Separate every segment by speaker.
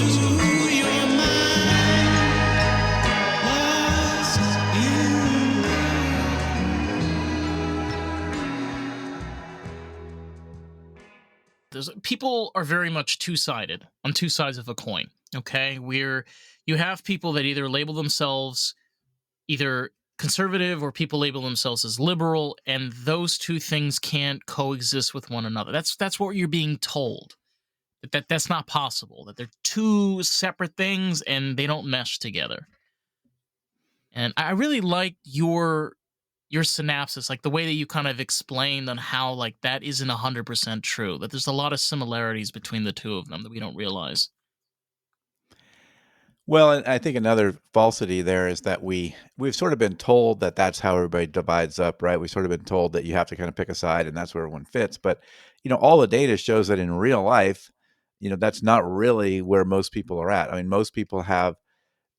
Speaker 1: your mind, lost
Speaker 2: people are very much two-sided, on two sides of a coin. Okay, where you have people that either label themselves either conservative or people label themselves as liberal, and those two things can't coexist with one another. That's what you're being told. That's not possible. That they're two separate things and they don't mesh together. And I really like your synopsis, like the way that you kind of explained on how like that isn't 100% true. That there's a lot of similarities between the two of them that we don't realize.
Speaker 3: Well, and I think another falsity there is that we've sort of been told that that's how everybody divides up, right? We've sort of been told that you have to kind of pick a side and that's where everyone fits. But, all the data shows that in real life, that's not really where most people are at. I mean, most people have,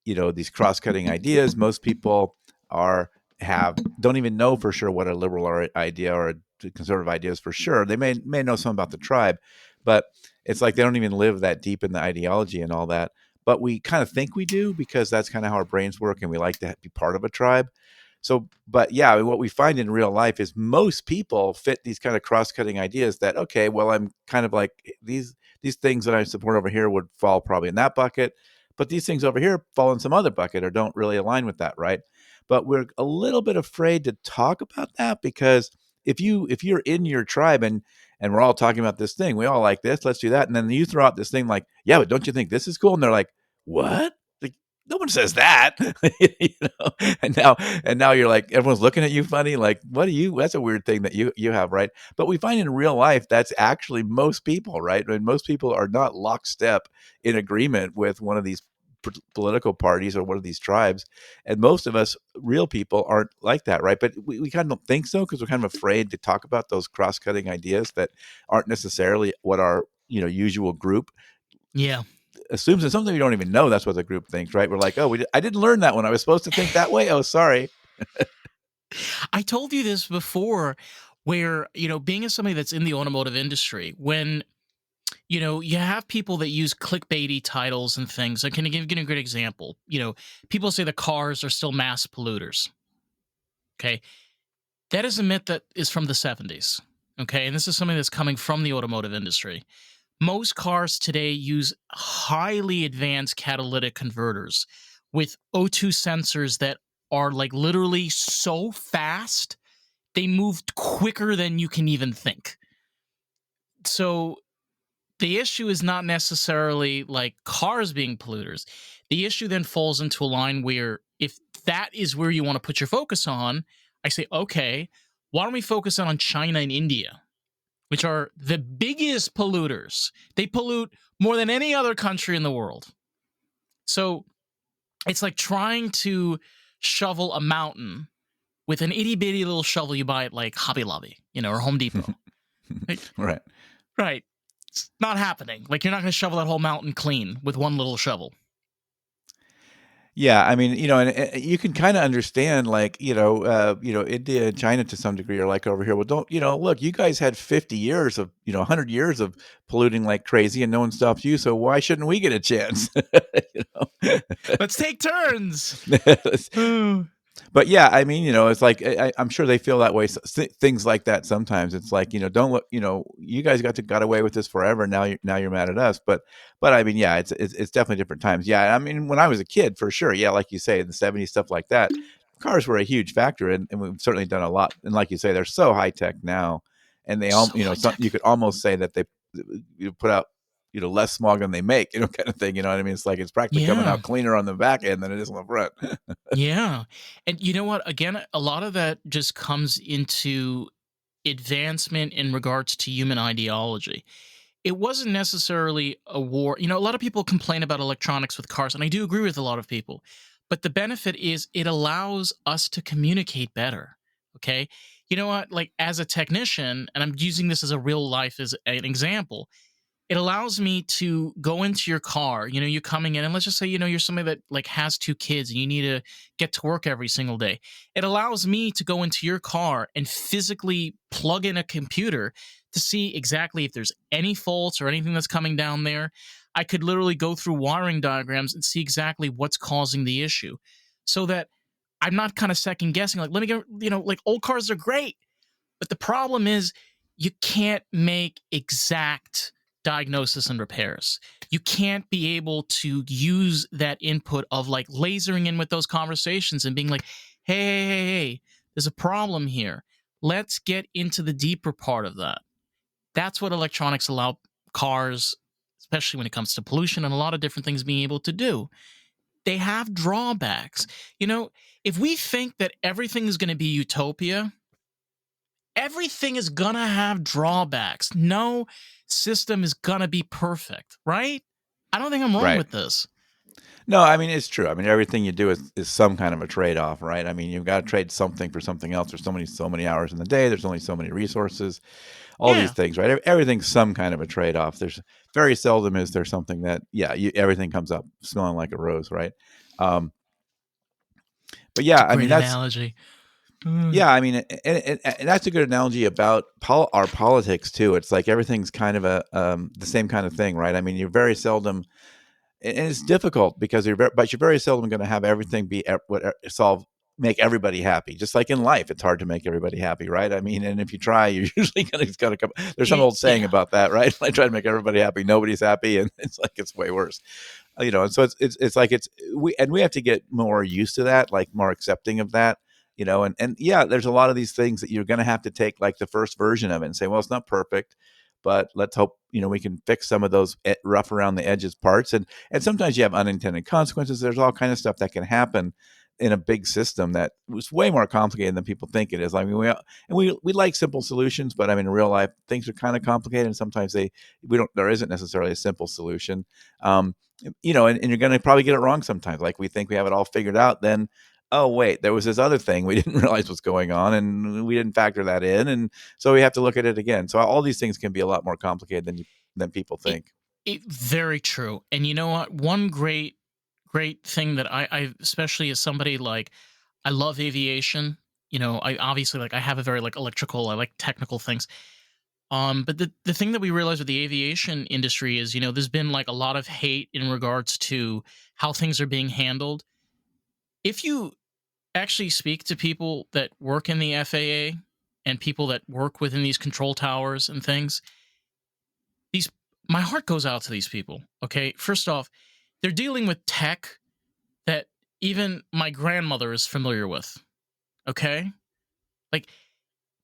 Speaker 3: these cross-cutting ideas. Most people don't even know for sure what a liberal idea or a conservative idea is for sure. They may know some about the tribe, but it's like they don't even live that deep in the ideology and all that. But we kind of think we do because that's kind of how our brains work, and we like to be part of a tribe. So, but yeah, I mean, what we find in real life is most people fit these kind of cross-cutting ideas that, okay, well, I'm kind of like these things that I support over here would fall probably in that bucket, but these things over here fall in some other bucket or don't really align with that, right? But we're a little bit afraid to talk about that because if you're in your tribe and we're all talking about this thing, we all like this, let's do that, and then you throw out this thing like, yeah, but don't you think this is cool? And they're like, what? Like, no one says that. And now you're like, everyone's looking at you funny, like, what do you, that's a weird thing that you have, right? But we find in real life that's actually most people, right? I mean, most people are not lockstep in agreement with one of these political parties or one of these tribes, and most of us real people aren't like that, right? But we kind of don't think so because we're kind of afraid to talk about those cross-cutting ideas that aren't necessarily what our usual group
Speaker 2: Yeah.
Speaker 3: assumes, and something we don't even know that's what the group thinks, right? We're like, oh, I didn't learn that one. I was supposed to think that way. Oh, sorry.
Speaker 2: I told you this before where, being as somebody that's in the automotive industry, when you have people that use clickbaity titles and things. I can give you a good example. People say the cars are still mass polluters. Okay. That is a myth that is from the 70s. Okay. And this is something that's coming from the automotive industry. Most cars today use highly advanced catalytic converters with O2 sensors that are like literally so fast, they moved quicker than you can even think. So the issue is not necessarily like cars being polluters. The issue then falls into a line where if that is where you want to put your focus on, I say, okay, why don't we focus on China and India, which are the biggest polluters? They pollute more than any other country in the world. So it's like trying to shovel a mountain with an itty bitty little shovel you buy at like Hobby Lobby, or Home Depot.
Speaker 3: Right.
Speaker 2: Right. It's not happening. Like, you're not going to shovel that whole mountain clean with one little shovel.
Speaker 3: Yeah, I mean, and you can kind of understand, like, India and China to some degree are like over here. Well, don't, look, you guys had 50 years of, 100 years of polluting like crazy, and no one stops you. So why shouldn't we get a chance?
Speaker 2: Let's take turns.
Speaker 3: But yeah, I mean, it's like I'm sure they feel that way. Things like that sometimes. It's like, don't look. You guys got away with this forever. Now you're mad at us. But I mean, yeah, it's definitely different times. Yeah, I mean, when I was a kid, for sure. Yeah, like you say, in the '70s, stuff like that, cars were a huge factor, and we've certainly done a lot. And like you say, they're so high tech now, and they all, you could almost say that they put out less smog than they make, kind of thing. You know what I mean? It's like it's practically coming out cleaner on the back end than it is on the front.
Speaker 2: Yeah. And you know what? Again, a lot of that just comes into advancement in regards to human ideology. It wasn't necessarily a war. A lot of people complain about electronics with cars, and I do agree with a lot of people. But the benefit is it allows us to communicate better. Okay. You know what? Like, as a technician, and I'm using this as a real life as an example, it allows me to go into your car. You're coming in, and let's just say, you're somebody that like has 2 kids and you need to get to work every single day. It allows me to go into your car and physically plug in a computer to see exactly if there's any faults or anything that's coming down there. I could literally go through wiring diagrams and see exactly what's causing the issue, so that I'm not kind of second guessing. Like, let me get, like old cars are great, but the problem is you can't make exact diagnosis and repairs. You can't be able to use that input of like lasering in with those conversations and being like, hey, there's a problem here. Let's get into the deeper part of that. That's what electronics allow cars, especially when it comes to pollution and a lot of different things, being able to do. They have drawbacks. If we think that everything is going to be utopia, everything is going to have drawbacks. No system is going to be perfect, right? I don't think I'm wrong
Speaker 3: Right.
Speaker 2: with this.
Speaker 3: No, I mean, it's true. I mean, everything you do is some kind of a trade-off, right? I mean, you've got to trade something for something else. There's so many hours in the day. There's only so many resources, all these
Speaker 2: Yeah,
Speaker 3: things, right? Everything's some kind of a trade-off. There's very seldom is there something that, yeah, everything comes up smelling like a rose, right? Um, but
Speaker 2: it's a
Speaker 3: yeah, I mean,
Speaker 2: great analogy.
Speaker 3: yeah, I mean, and that's a good analogy about our politics too. It's like everything's kind of the same kind of thing, right? I mean, you're very seldom, and it's difficult because you're very seldom going to have everything be solve make everybody happy. Just like in life, it's hard to make everybody happy, right? I mean, and if you try, you're usually going to come. There's some old saying
Speaker 2: Yeah.
Speaker 3: about that, right? I try to make everybody happy, nobody's happy, and it's like it's way worse. And so it's like we have to get more used to that, like more accepting of that. And yeah, there's a lot of these things that you're going to have to take like the first version of it and say, well, it's not perfect, but let's hope we can fix some of those rough around the edges parts. And sometimes you have unintended consequences. There's all kind of stuff that can happen in a big system that was way more complicated than people think it is. I mean, we like simple solutions, but I mean, in real life, things are kind of complicated, and sometimes there isn't necessarily a simple solution. And you're going to probably get it wrong sometimes. Like we think we have it all figured out, then oh wait, there was this other thing we didn't realize was going on, and we didn't factor that in, and so we have to look at it again. So all these things can be a lot more complicated than people
Speaker 2: It,
Speaker 3: think.
Speaker 2: very true. And you know what? One great thing that I especially as somebody like, I love aviation. I obviously like, I have a very like electrical, I like technical things. But the thing that we realize with the aviation industry is, there's been like a lot of hate in regards to how things are being handled. If you actually speak to people that work in the FAA and people that work within these control towers and things, these my heart goes out to these people. Okay, first off, they're dealing with tech that even my grandmother is familiar with. Okay, like,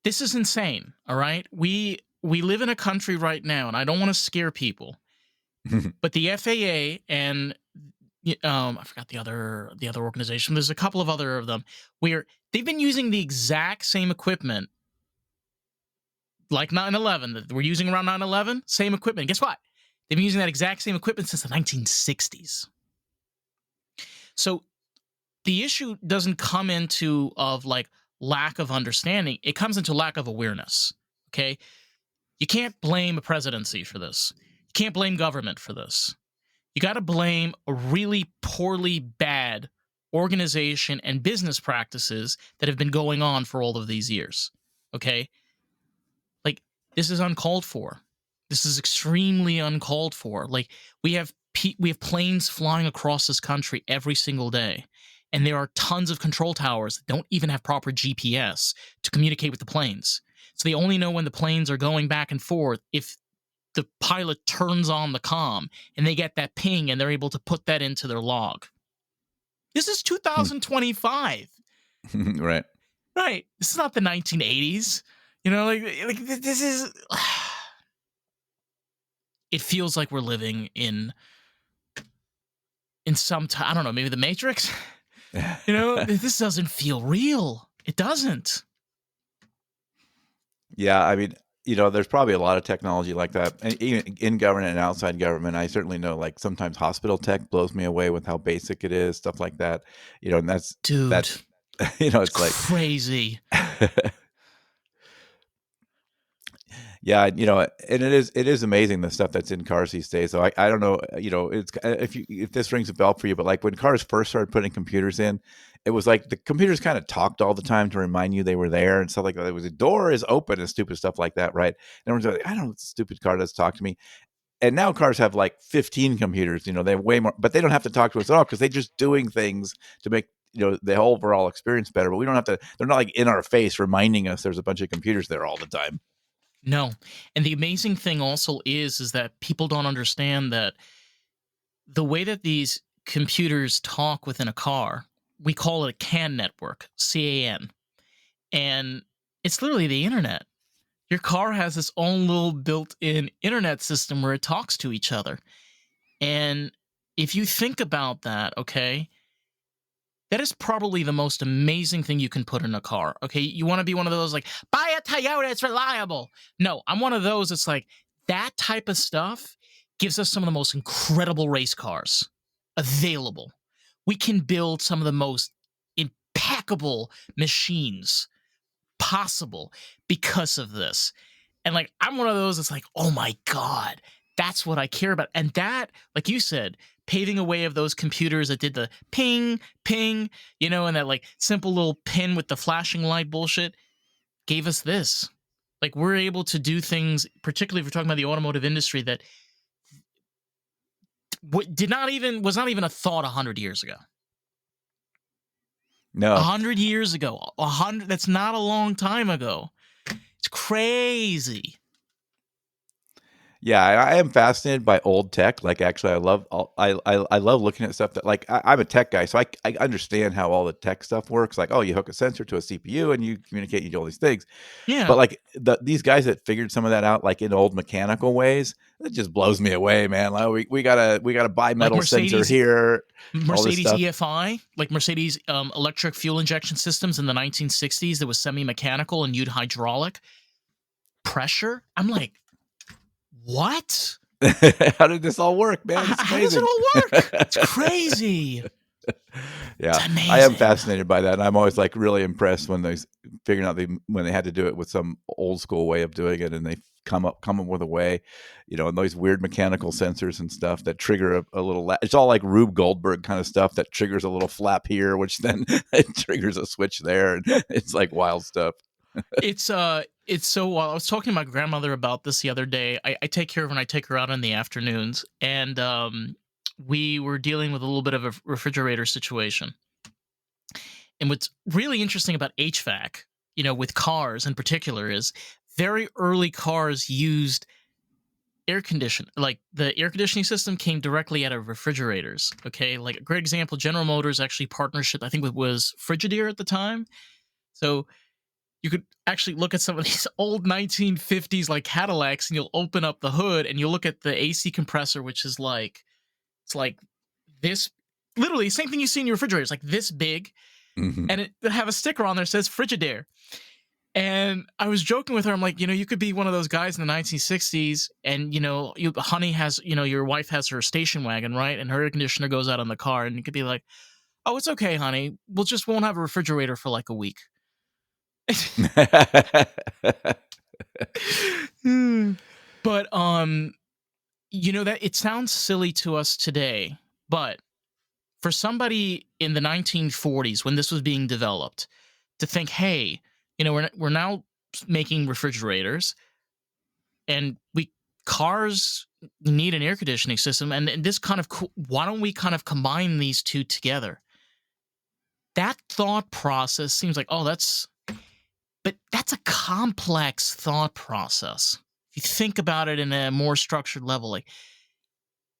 Speaker 2: this is insane. All right, we live in a country right now, and I don't want to scare people, but the FAA and I forgot the other organization. There's a couple of other of them where they've been using the exact same equipment, like 9/11 that we're using around 9/11. Same equipment. Guess what? They've been using that exact same equipment since the 1960s. So the issue doesn't come into of like lack of understanding. It comes into lack of awareness. Okay, you can't blame a presidency for this. You can't blame government for this. You got to blame a really poorly bad organization and business practices that have been going on for all of these years. Okay? Like, this is uncalled for. This is extremely uncalled for. Like, we have planes flying across this country every single day, and there are tons of control towers that don't even have proper GPS to communicate with the planes. So they only know when the planes are going back and forth if the pilot turns on the comm and they get that ping and they're able to put that into their log. This is 2025.
Speaker 3: Right.
Speaker 2: Right. This is not the 1980s. Like this is it feels like we're living in some time, I don't know, maybe the Matrix. This doesn't feel real. It doesn't.
Speaker 3: Yeah, I mean, there's probably a lot of technology like that, and even in government and outside government. I certainly know, like sometimes hospital tech blows me away with how basic it is, stuff like that. And
Speaker 2: Dude,
Speaker 3: that's
Speaker 2: it's
Speaker 3: it's like
Speaker 2: crazy.
Speaker 3: yeah, and it is amazing the stuff that's in cars these days. So I don't know, it's if this rings a bell for you, but like when cars first started putting computers in, it was like the computers kind of talked all the time to remind you they were there and stuff like that. It was a door is open and stupid stuff like that, right? And everyone's like, I don't know, what stupid car does talk to me. And now cars have like 15 computers. They have way more, but they don't have to talk to us at all because they're just doing things to make the whole overall experience better. But we don't have to. They're not like in our face reminding us there's a bunch of computers there all the time.
Speaker 2: No. And the amazing thing also is that people don't understand that the way that these computers talk within a car, we call it a CAN network, CAN. And it's literally the internet. Your car has its own little built-in internet system where it talks to each other. And if you think about that, okay, that is probably the most amazing thing you can put in a car. Okay, you want to be one of those like, buy a Toyota, it's reliable. No, I'm one of those. It's like that type of stuff gives us some of the most incredible race cars available. We can build some of the most impeccable machines possible because of this. And like, I'm one of those that's like, oh my God, that's what I care about. And that, like you said, paving a way of those computers that did the ping, ping, and that like simple little pin with the flashing light bullshit gave us this. Like, we're able to do things, particularly if we're talking about the automotive industry, that was not even a thought 100 years ago.
Speaker 3: No.
Speaker 2: 100 years ago. 100, that's not a long time ago. It's crazy.
Speaker 3: Yeah, I am fascinated by old tech. Like, actually, I love looking at stuff that, like, I'm a tech guy, so I understand how all the tech stuff works. Like, oh, you hook a sensor to a CPU and you communicate, you do all these things.
Speaker 2: Yeah.
Speaker 3: But like these guys that figured some of that out, like in old mechanical ways, it just blows me away, man. Like, we got a bimetal
Speaker 2: Like
Speaker 3: sensor here, all this
Speaker 2: Mercedes
Speaker 3: stuff.
Speaker 2: EFI, like Mercedes electric fuel injection systems in the 1960s that was semi-mechanical and used hydraulic pressure. I'm like, what?
Speaker 3: How did this all work, man? It's
Speaker 2: How does it
Speaker 3: amazing.
Speaker 2: all work? It's crazy.
Speaker 3: Yeah,
Speaker 2: It's amazing.
Speaker 3: I am fascinated by that, and I'm always like really impressed when they figuring out when they had to do it with some old school way of doing it, and they come up with a way, and those weird mechanical sensors and stuff that trigger a little. It's all like Rube Goldberg kind of stuff that triggers a little flap here, which then it triggers a switch there, and it's like wild stuff.
Speaker 2: It's so wild. I was talking to my grandmother about this the other day. I take care of her and I take her out in the afternoons, and we were dealing with a little bit of a refrigerator situation. And what's really interesting about HVAC, with cars in particular, is very early cars used air condition. Like, the air conditioning system came directly out of refrigerators. Okay, like a great example, General Motors actually partnership, I think it was Frigidaire at the time. So you could actually look at some of these old 1950s like Cadillacs, and you'll open up the hood and you'll look at the AC compressor, which is like, it's like this, literally same thing you see in your refrigerator. It's like this big, and it have a sticker on there that says Frigidaire. And I was joking with her. I'm like, you could be one of those guys in the 1960s, and honey has, your wife has her station wagon, right? And her air conditioner goes out on the car, and you could be like, oh, it's okay, honey. Won't have a refrigerator for like a week. But that it sounds silly to us today, but for somebody in the 1940s when this was being developed to think, hey, we're now making refrigerators, and cars need an air conditioning system, and this kind of why don't we kind of combine these two together? That thought process seems like, but that's a complex thought process. If you think about it in a more structured level, like,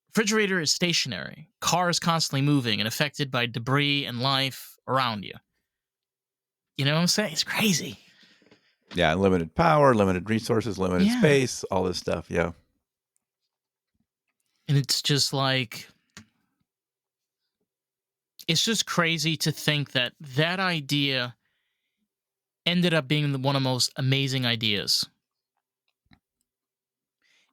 Speaker 2: refrigerator is stationary, car is constantly moving and affected by debris and life around you. You know what I'm saying? It's crazy.
Speaker 3: Yeah, limited power, limited resources, limited space, all this stuff. Yeah.
Speaker 2: And it's just like, it's just crazy to think that that idea ended up being one of the most amazing ideas.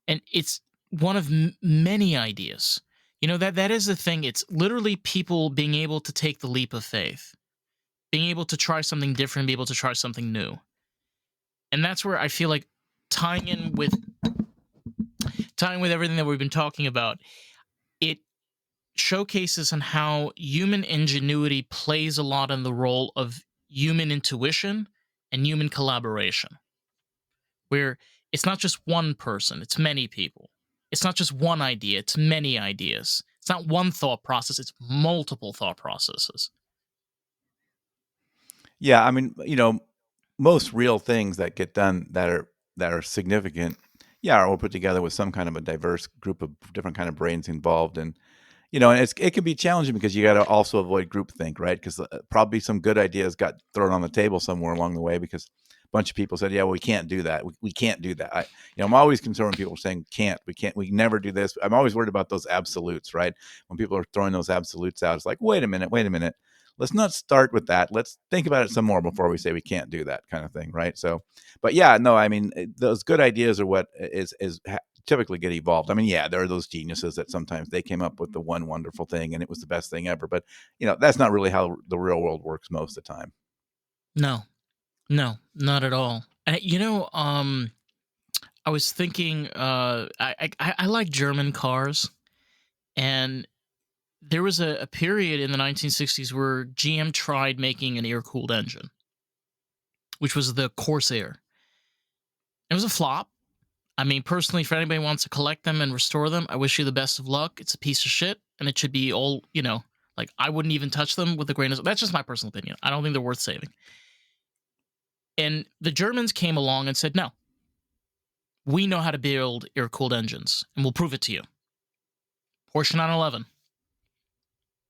Speaker 2: And it's one of many ideas. That is the thing. It's literally people being able to take the leap of faith, being able to try something different, be able to try something new. And that's where I feel like tying with everything that we've been talking about, it showcases on how human ingenuity plays a lot in the role of human intuition and human collaboration, where it's not just one person, it's many people. It's not just one idea, it's many ideas. It's not one thought process, it's multiple thought processes.
Speaker 3: Yeah, I mean, most real things that get done that are significant, yeah, are all put together with some kind of a diverse group of different kind of brains involved. And and it can be challenging because you got to also avoid groupthink, right? Because probably some good ideas got thrown on the table somewhere along the way because a bunch of people said, "Yeah, well, we can't do that. We can't do that." I'm always concerned when people are saying, "Can't, we can't, we never do this." I'm always worried about those absolutes, right? When people are throwing those absolutes out, it's like, wait a minute, wait a minute. Let's not start with that. Let's think about it some more before we say we can't do that kind of thing, right? So, but yeah, no, I mean, those good ideas are what is typically get evolved. I mean, yeah, there are those geniuses that sometimes they came up with the one wonderful thing and it was the best thing ever. But that's not really how the real world works most of the time.
Speaker 2: No, no, not at all. And I was thinking, I like German cars, and there was a period in the 1960s where GM tried making an air cooled engine, which was the Corsair. It was a flop. I mean, personally, for anybody who wants to collect them and restore them, I wish you the best of luck. It's a piece of shit, and it should be all, like I wouldn't even touch them with a grain of. That's just my personal opinion. I don't think they're worth saving. And the Germans came along and said, no, we know how to build air cooled engines, and we'll prove it to you. Porsche 911,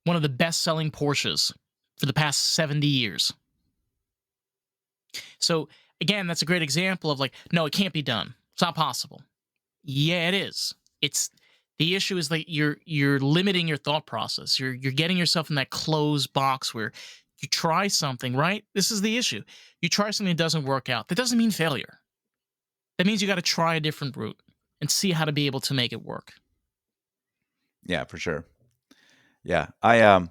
Speaker 2: one of the best selling Porsches for the past 70 years. So, again, that's a great example of like, no, it can't be done. It's not possible. Yeah, it is. It's the issue is that you're limiting your thought process. You're getting yourself in that closed box where you try something, right? This is the issue. You try something that doesn't work out. That doesn't mean failure. That means you got to try a different route and see how to be able to make it work.
Speaker 3: Yeah, for sure. Yeah, I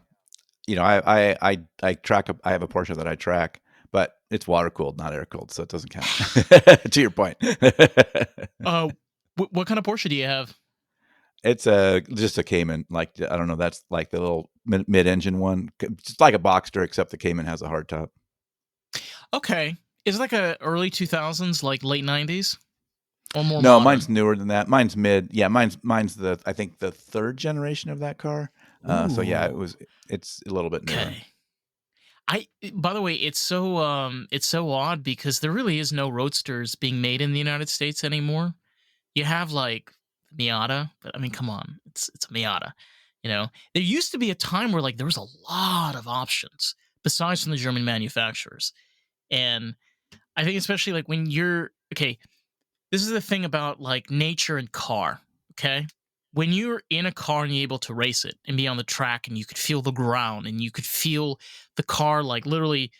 Speaker 3: track. I have a Porsche that I track, but it's water cooled, not air cooled, so it doesn't count. To your point.
Speaker 2: Uh, what kind of Porsche do you have?
Speaker 3: It's just a Cayman. Like, I don't know. That's like the little mid engine one. It's like a Boxster, except the Cayman has a hard top.
Speaker 2: Okay, is it like a early 2000s, like late 90s, or more
Speaker 3: No,
Speaker 2: modern?
Speaker 3: mine's newer than that. Mine's mid. Yeah, mine's the I think the third generation of that car. So yeah,
Speaker 2: Ooh.
Speaker 3: it's a little bit newer.
Speaker 2: Okay. By the way, it's so odd because there really is no roadsters being made in the United States anymore. You have like Miata, but I mean, come on, it's a Miata. There used to be a time where like there was a lot of options besides from the German manufacturers, and I think especially like when you're okay. This is the thing about like nature and car. Okay, when you're in a car and you're able to race it and be on the track and you could feel the ground and you could feel the car like literally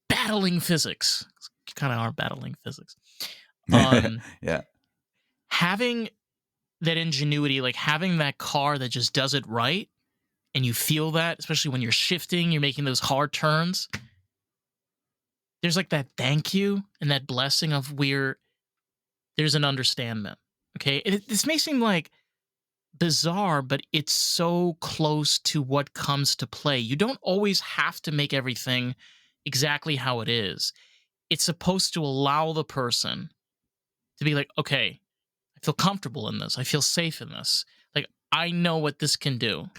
Speaker 2: battling physics. Kind of are battling physics. Um,
Speaker 3: Yeah.
Speaker 2: Having that ingenuity, like having that car that just does it right, and you feel that, especially when you're shifting, you're making those hard turns. There's like that thank you and that blessing of where there's an understanding. Okay, this may seem like bizarre, but it's so close to what comes to play. You don't always have to make everything exactly how it is. It's supposed to allow the person to be like, okay, I feel comfortable in this. I feel safe in this. Like, I know what this can do.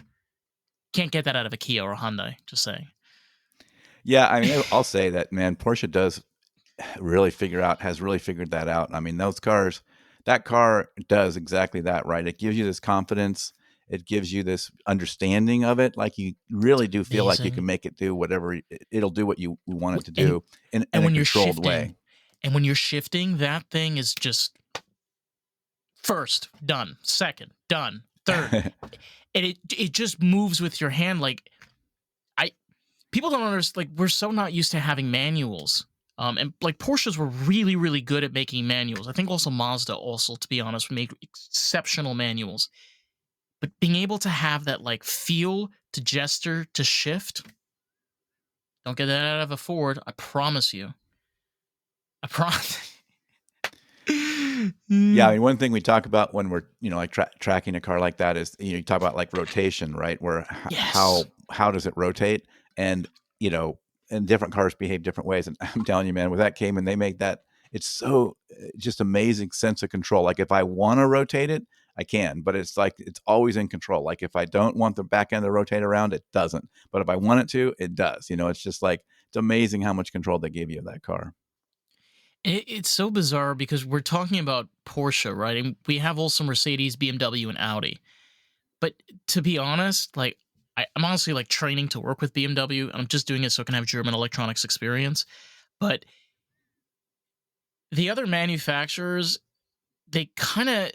Speaker 2: Can't get that out of a Kia or a Hyundai, just saying.
Speaker 3: Yeah, I mean, I'll say that, man. Porsche has really figured that out. I mean, that car does exactly that, right? It gives you this confidence. It gives you this understanding of it. Like, you really do feel like you can
Speaker 2: Amazing.
Speaker 3: make it do whatever it'll do what you want it to
Speaker 2: And
Speaker 3: do in
Speaker 2: and
Speaker 3: a
Speaker 2: when you're
Speaker 3: controlled way.
Speaker 2: shifting, that thing is just first done, second done, third, and it just moves with your hand. Like I people don't understand. Like we're so not used to having manuals. And like Porsches were really, really good at making manuals. I think also Mazda, also to be honest, made exceptional manuals. But being able to have that like feel to gesture to shift, don't get that out of a Ford. I promise you. I promise.
Speaker 3: Yeah, I mean, one thing we talk about when we're, like tracking a car like that is, you talk about like rotation, right? Where
Speaker 2: Yes.
Speaker 3: how does it rotate? And, you know, and different cars behave different ways. And I'm telling you, man, with that Cayman, they make that it's so just amazing sense of control. Like if I want to rotate it, I can, but it's like it's always in control. Like if I don't want the back end to rotate around, it doesn't. But if I want it to, it does. It's just like it's amazing how much control they give you of that car.
Speaker 2: It's so bizarre because we're talking about Porsche, right? And we have also Mercedes, BMW, and Audi. But to be honest, like I'm honestly like training to work with BMW, and I'm just doing it so I can have German electronics experience. But the other manufacturers, they kind of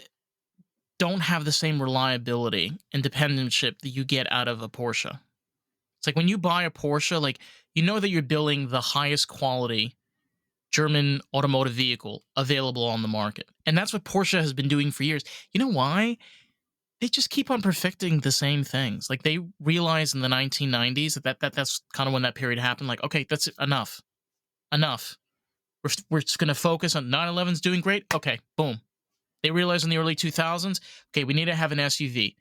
Speaker 2: don't have the same reliability and dependentship that you get out of a Porsche. It's like when you buy a Porsche, like you know that you're building the highest quality German automotive vehicle available on the market. And that's what Porsche has been doing for years. You know why? They just keep on perfecting the same things. Like they realized in the 1990s that's kind of when that period happened. Like, okay, that's enough. Enough. We're just going to focus on 911's doing great. Okay, boom. They realized in the early 2000s, okay, we need to have an SUV.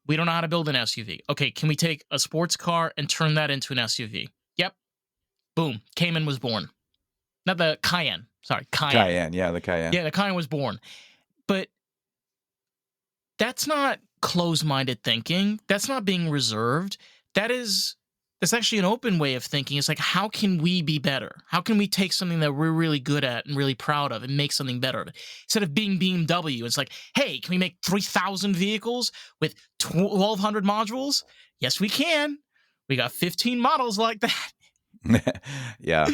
Speaker 2: We don't know how to build an SUV. Okay, can we take a sports car and turn that into an SUV? Yep. Boom. Cayman was born. Not the Cayenne. Sorry, Cayenne.
Speaker 3: Cayenne, yeah, the Cayenne.
Speaker 2: Yeah, the Cayenne was born. But that's not closed-minded thinking. That's not being reserved. That's actually an open way of thinking. It's like, how can we be better? How can we take something that we're really good at and really proud of and make something better of it? Instead of being BMW, it's like, hey, can we make 3,000 vehicles with 1,200 modules? Yes, we can. We got 15 models like that.
Speaker 3: Yeah.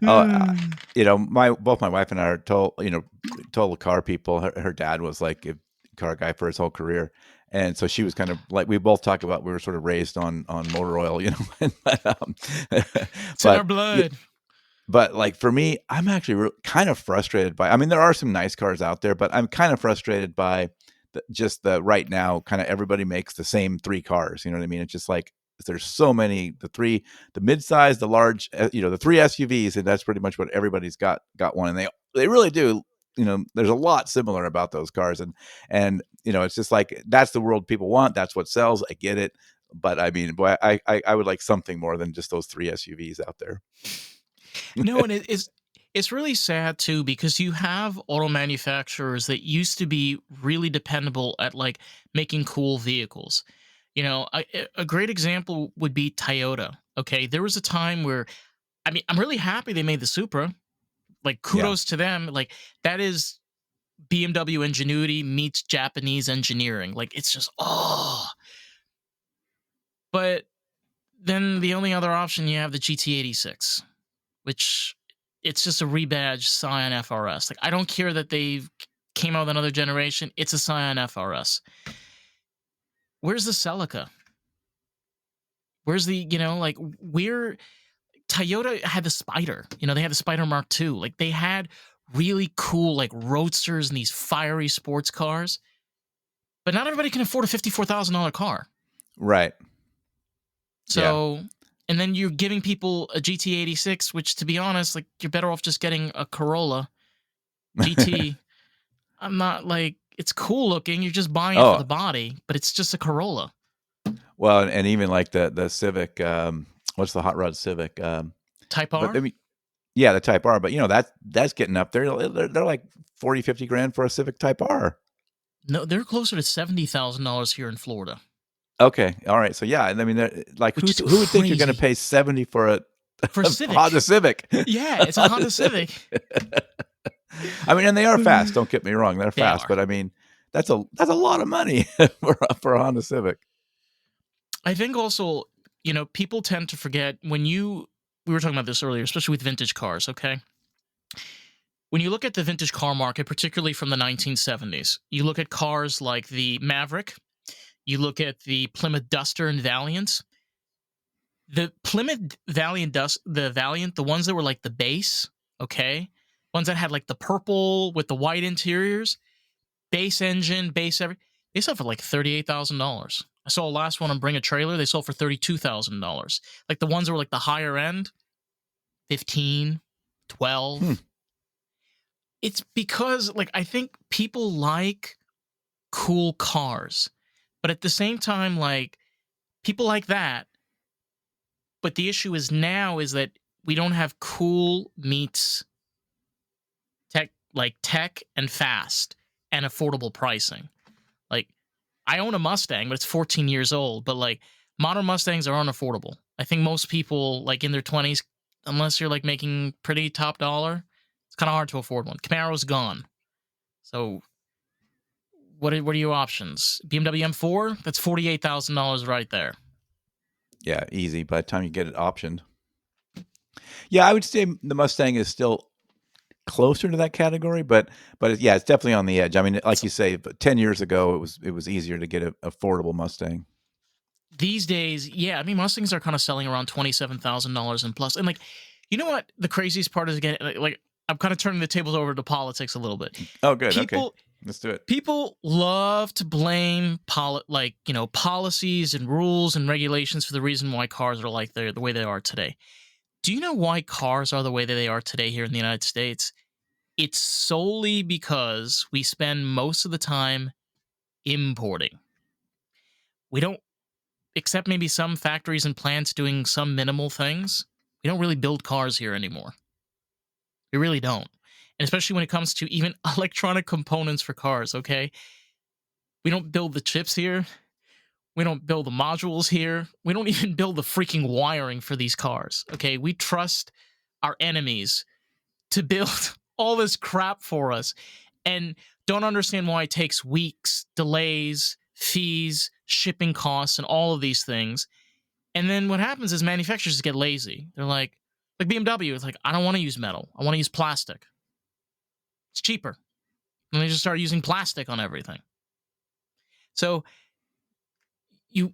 Speaker 3: Oh, both my wife and I are total car people. Her dad was like a car guy for his whole career. And so she was kind of like, we both talk about, we were sort of raised on motor oil,
Speaker 2: It's in our blood.
Speaker 3: But like for me, I'm actually kind of frustrated by, I mean, there are some nice cars out there, but I'm kind of frustrated by just the right now, kind of everybody makes the same three cars. You know what I mean? It's just like, there's so many, the mid-size, the large, the three SUVs, and that's pretty much what everybody's got one. And they really do. There's a lot similar about those cars, and it's just like, that's the world people want. That's what sells. I get it. But I mean, boy, I would like something more than just those three SUVs out there.
Speaker 2: No, and it's really sad too, because you have auto manufacturers that used to be really dependable at like making cool vehicles. A great example would be Toyota. Okay, there was a time where, I mean, I'm really happy they made the Supra. Like,
Speaker 3: Yeah.
Speaker 2: kudos to them. Like, that is BMW ingenuity meets Japanese engineering. Like, it's just, oh. But then the only other option, you have the GT86, which it's just a rebadged Scion FRS. Like, I don't care that they've came out with another generation. It's a Scion FRS. Where's the Celica? Where's the, where Toyota had the Spider, they had the Spider Mark II. Like, they had really cool, like, roadsters and these fiery sports cars. But not everybody can afford a $54,000 car.
Speaker 3: Right.
Speaker 2: So, and then you're giving people a GT86, which, to be honest, like, you're better off just getting a Corolla GT. I'm not like, it's cool looking. You're just buying it for the body, but it's just a Corolla.
Speaker 3: Well, and even like the Civic, what's the hot rod Civic?
Speaker 2: Type R?
Speaker 3: But I mean, yeah, the Type R, but that's getting up there. They're like 40, 50 grand for a Civic Type R.
Speaker 2: No, they're closer to $70,000 here in Florida.
Speaker 3: Okay, all right. So yeah, I mean, like who would think you're going to pay 70 for a
Speaker 2: Civic.
Speaker 3: Honda Civic?
Speaker 2: Yeah, it's a Honda Civic.
Speaker 3: I mean, and they are fast. Don't get me wrong, they're fast, but I mean, that's a lot of money for a Honda Civic.
Speaker 2: I think also, people tend to forget we were talking about this earlier, especially with vintage cars, okay? When you look at the vintage car market, particularly from the 1970s, you look at cars like the Maverick, you look at the Plymouth Duster and Valiant. The Plymouth Valiant, the ones that were like the base, okay? Ones that had like the purple with the white interiors, base engine, they sold for like $38,000. I saw a last one on Bring a Trailer. They sold for $32,000. Like the ones that were like the higher end, 15, 12. It's because, like, I think people like cool cars, but at the same time, like, people like that. But the issue is now is that we don't have cool meets tech, like tech and fast. and affordable pricing. Like, I own a Mustang, but it's 14 years old. But like, modern Mustangs are unaffordable. I think most people like in their 20s, unless you're like making pretty top dollar, it's kind of hard to afford one. Camaro's gone. So what are your options? BMW M4? That's $48,000 right there.
Speaker 3: Yeah, easy by the time you get it optioned. Yeah, I would say the Mustang is still closer to that category, but yeah, it's definitely on the edge. I mean, like you say, 10 years ago, it was easier to get an affordable Mustang.
Speaker 2: These days, yeah, I mean, Mustangs are kind of selling around $27,000 and plus. And like, you know what? The craziest part is again, like I'm kind of turning the tables over to politics a little bit.
Speaker 3: Oh, good. Okay,
Speaker 2: People
Speaker 3: let's do it.
Speaker 2: people love to blame policies and rules and regulations for the reason why cars are like they're the way they are today. Do you know why cars are the way that they are today here in the United States? It's solely because we spend most of the time importing. We don't, except maybe some factories and plants doing some minimal things. We don't really build cars here anymore. We really don't. And especially when it comes to even electronic components for cars, okay? We don't build the chips here. We don't build the modules here. We don't even build the freaking wiring for these cars, okay? We trust our enemies to build all this crap for us and don't understand why it takes weeks, delays, fees, shipping costs, and all of these things. And then what happens is manufacturers get lazy. They're like BMW, it's like, I don't want to use metal. I want to use plastic. It's cheaper. And they just start using plastic on everything. So you,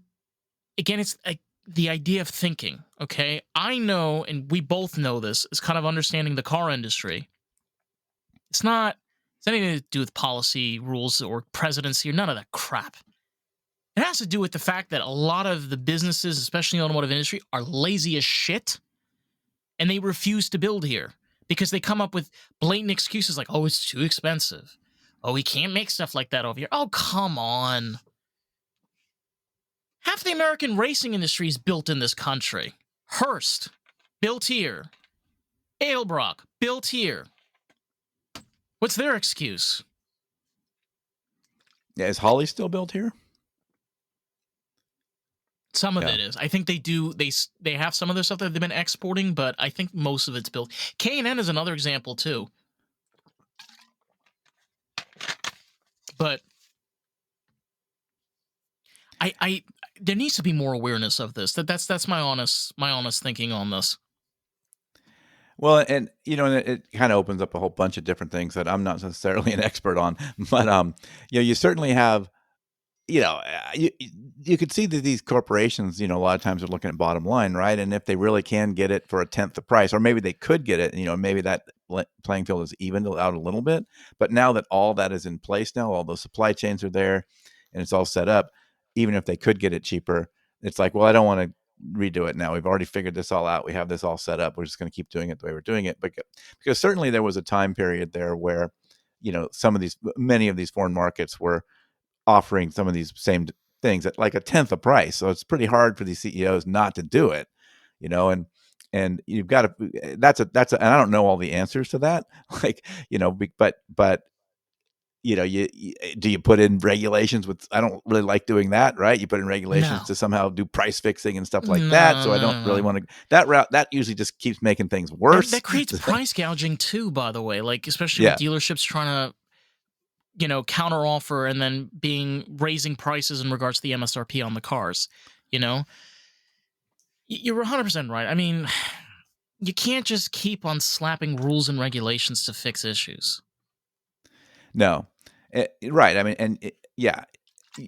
Speaker 2: again, it's like the idea of thinking, okay? I know, and we both know this, is kind of understanding the car industry. It's anything to do with policy, rules, or presidency, or none of that crap. It has to do with the fact that a lot of the businesses, especially in the automotive industry, are lazy as shit, and they refuse to build here because they come up with blatant excuses like, oh, it's too expensive. Oh, we can't make stuff like that over here. Oh, come on. Half the American racing industry is built in this country. Hearst, built here. Edelbrock, built here. What's their excuse?
Speaker 3: Yeah, is Holly still built here?
Speaker 2: Some of it is. I think they do. They have some of their stuff that they've been exporting, but I think most of it's built. K&N is another example too. But I there needs to be more awareness of this. That's my honest thinking on this.
Speaker 3: Well, and it kind of opens up a whole bunch of different things that I'm not necessarily an expert on, but you certainly have, you could see that these corporations, a lot of times are looking at bottom line, right? And if they really can get it for a tenth the price, or maybe they could get it, maybe that playing field is evened out a little bit. But now that all that is in place now, all those supply chains are there and it's all set up, even if they could get it cheaper, it's like, well, I don't want to redo it now. We've already figured this all out. We have this all set up. We're just going to keep doing it the way we're doing it. But because certainly there was a time period there where, many of these foreign markets were offering some of these same things at like a tenth of price. So it's pretty hard for these CEOs not to do it, and you've got to, that's and I don't know all the answers to that. Like, but you do you put in regulations with, I don't really like doing that, right? You put in regulations to somehow do price fixing and stuff like that. So I don't really want to that route. That usually just keeps making things worse.
Speaker 2: That creates price gouging too, by the way, like especially with dealerships trying to counter offer and then raising prices in regards to the MSRP on the cars. You're 100% right. I mean, you can't just keep on slapping rules and regulations to fix issues.
Speaker 3: No, right. I mean,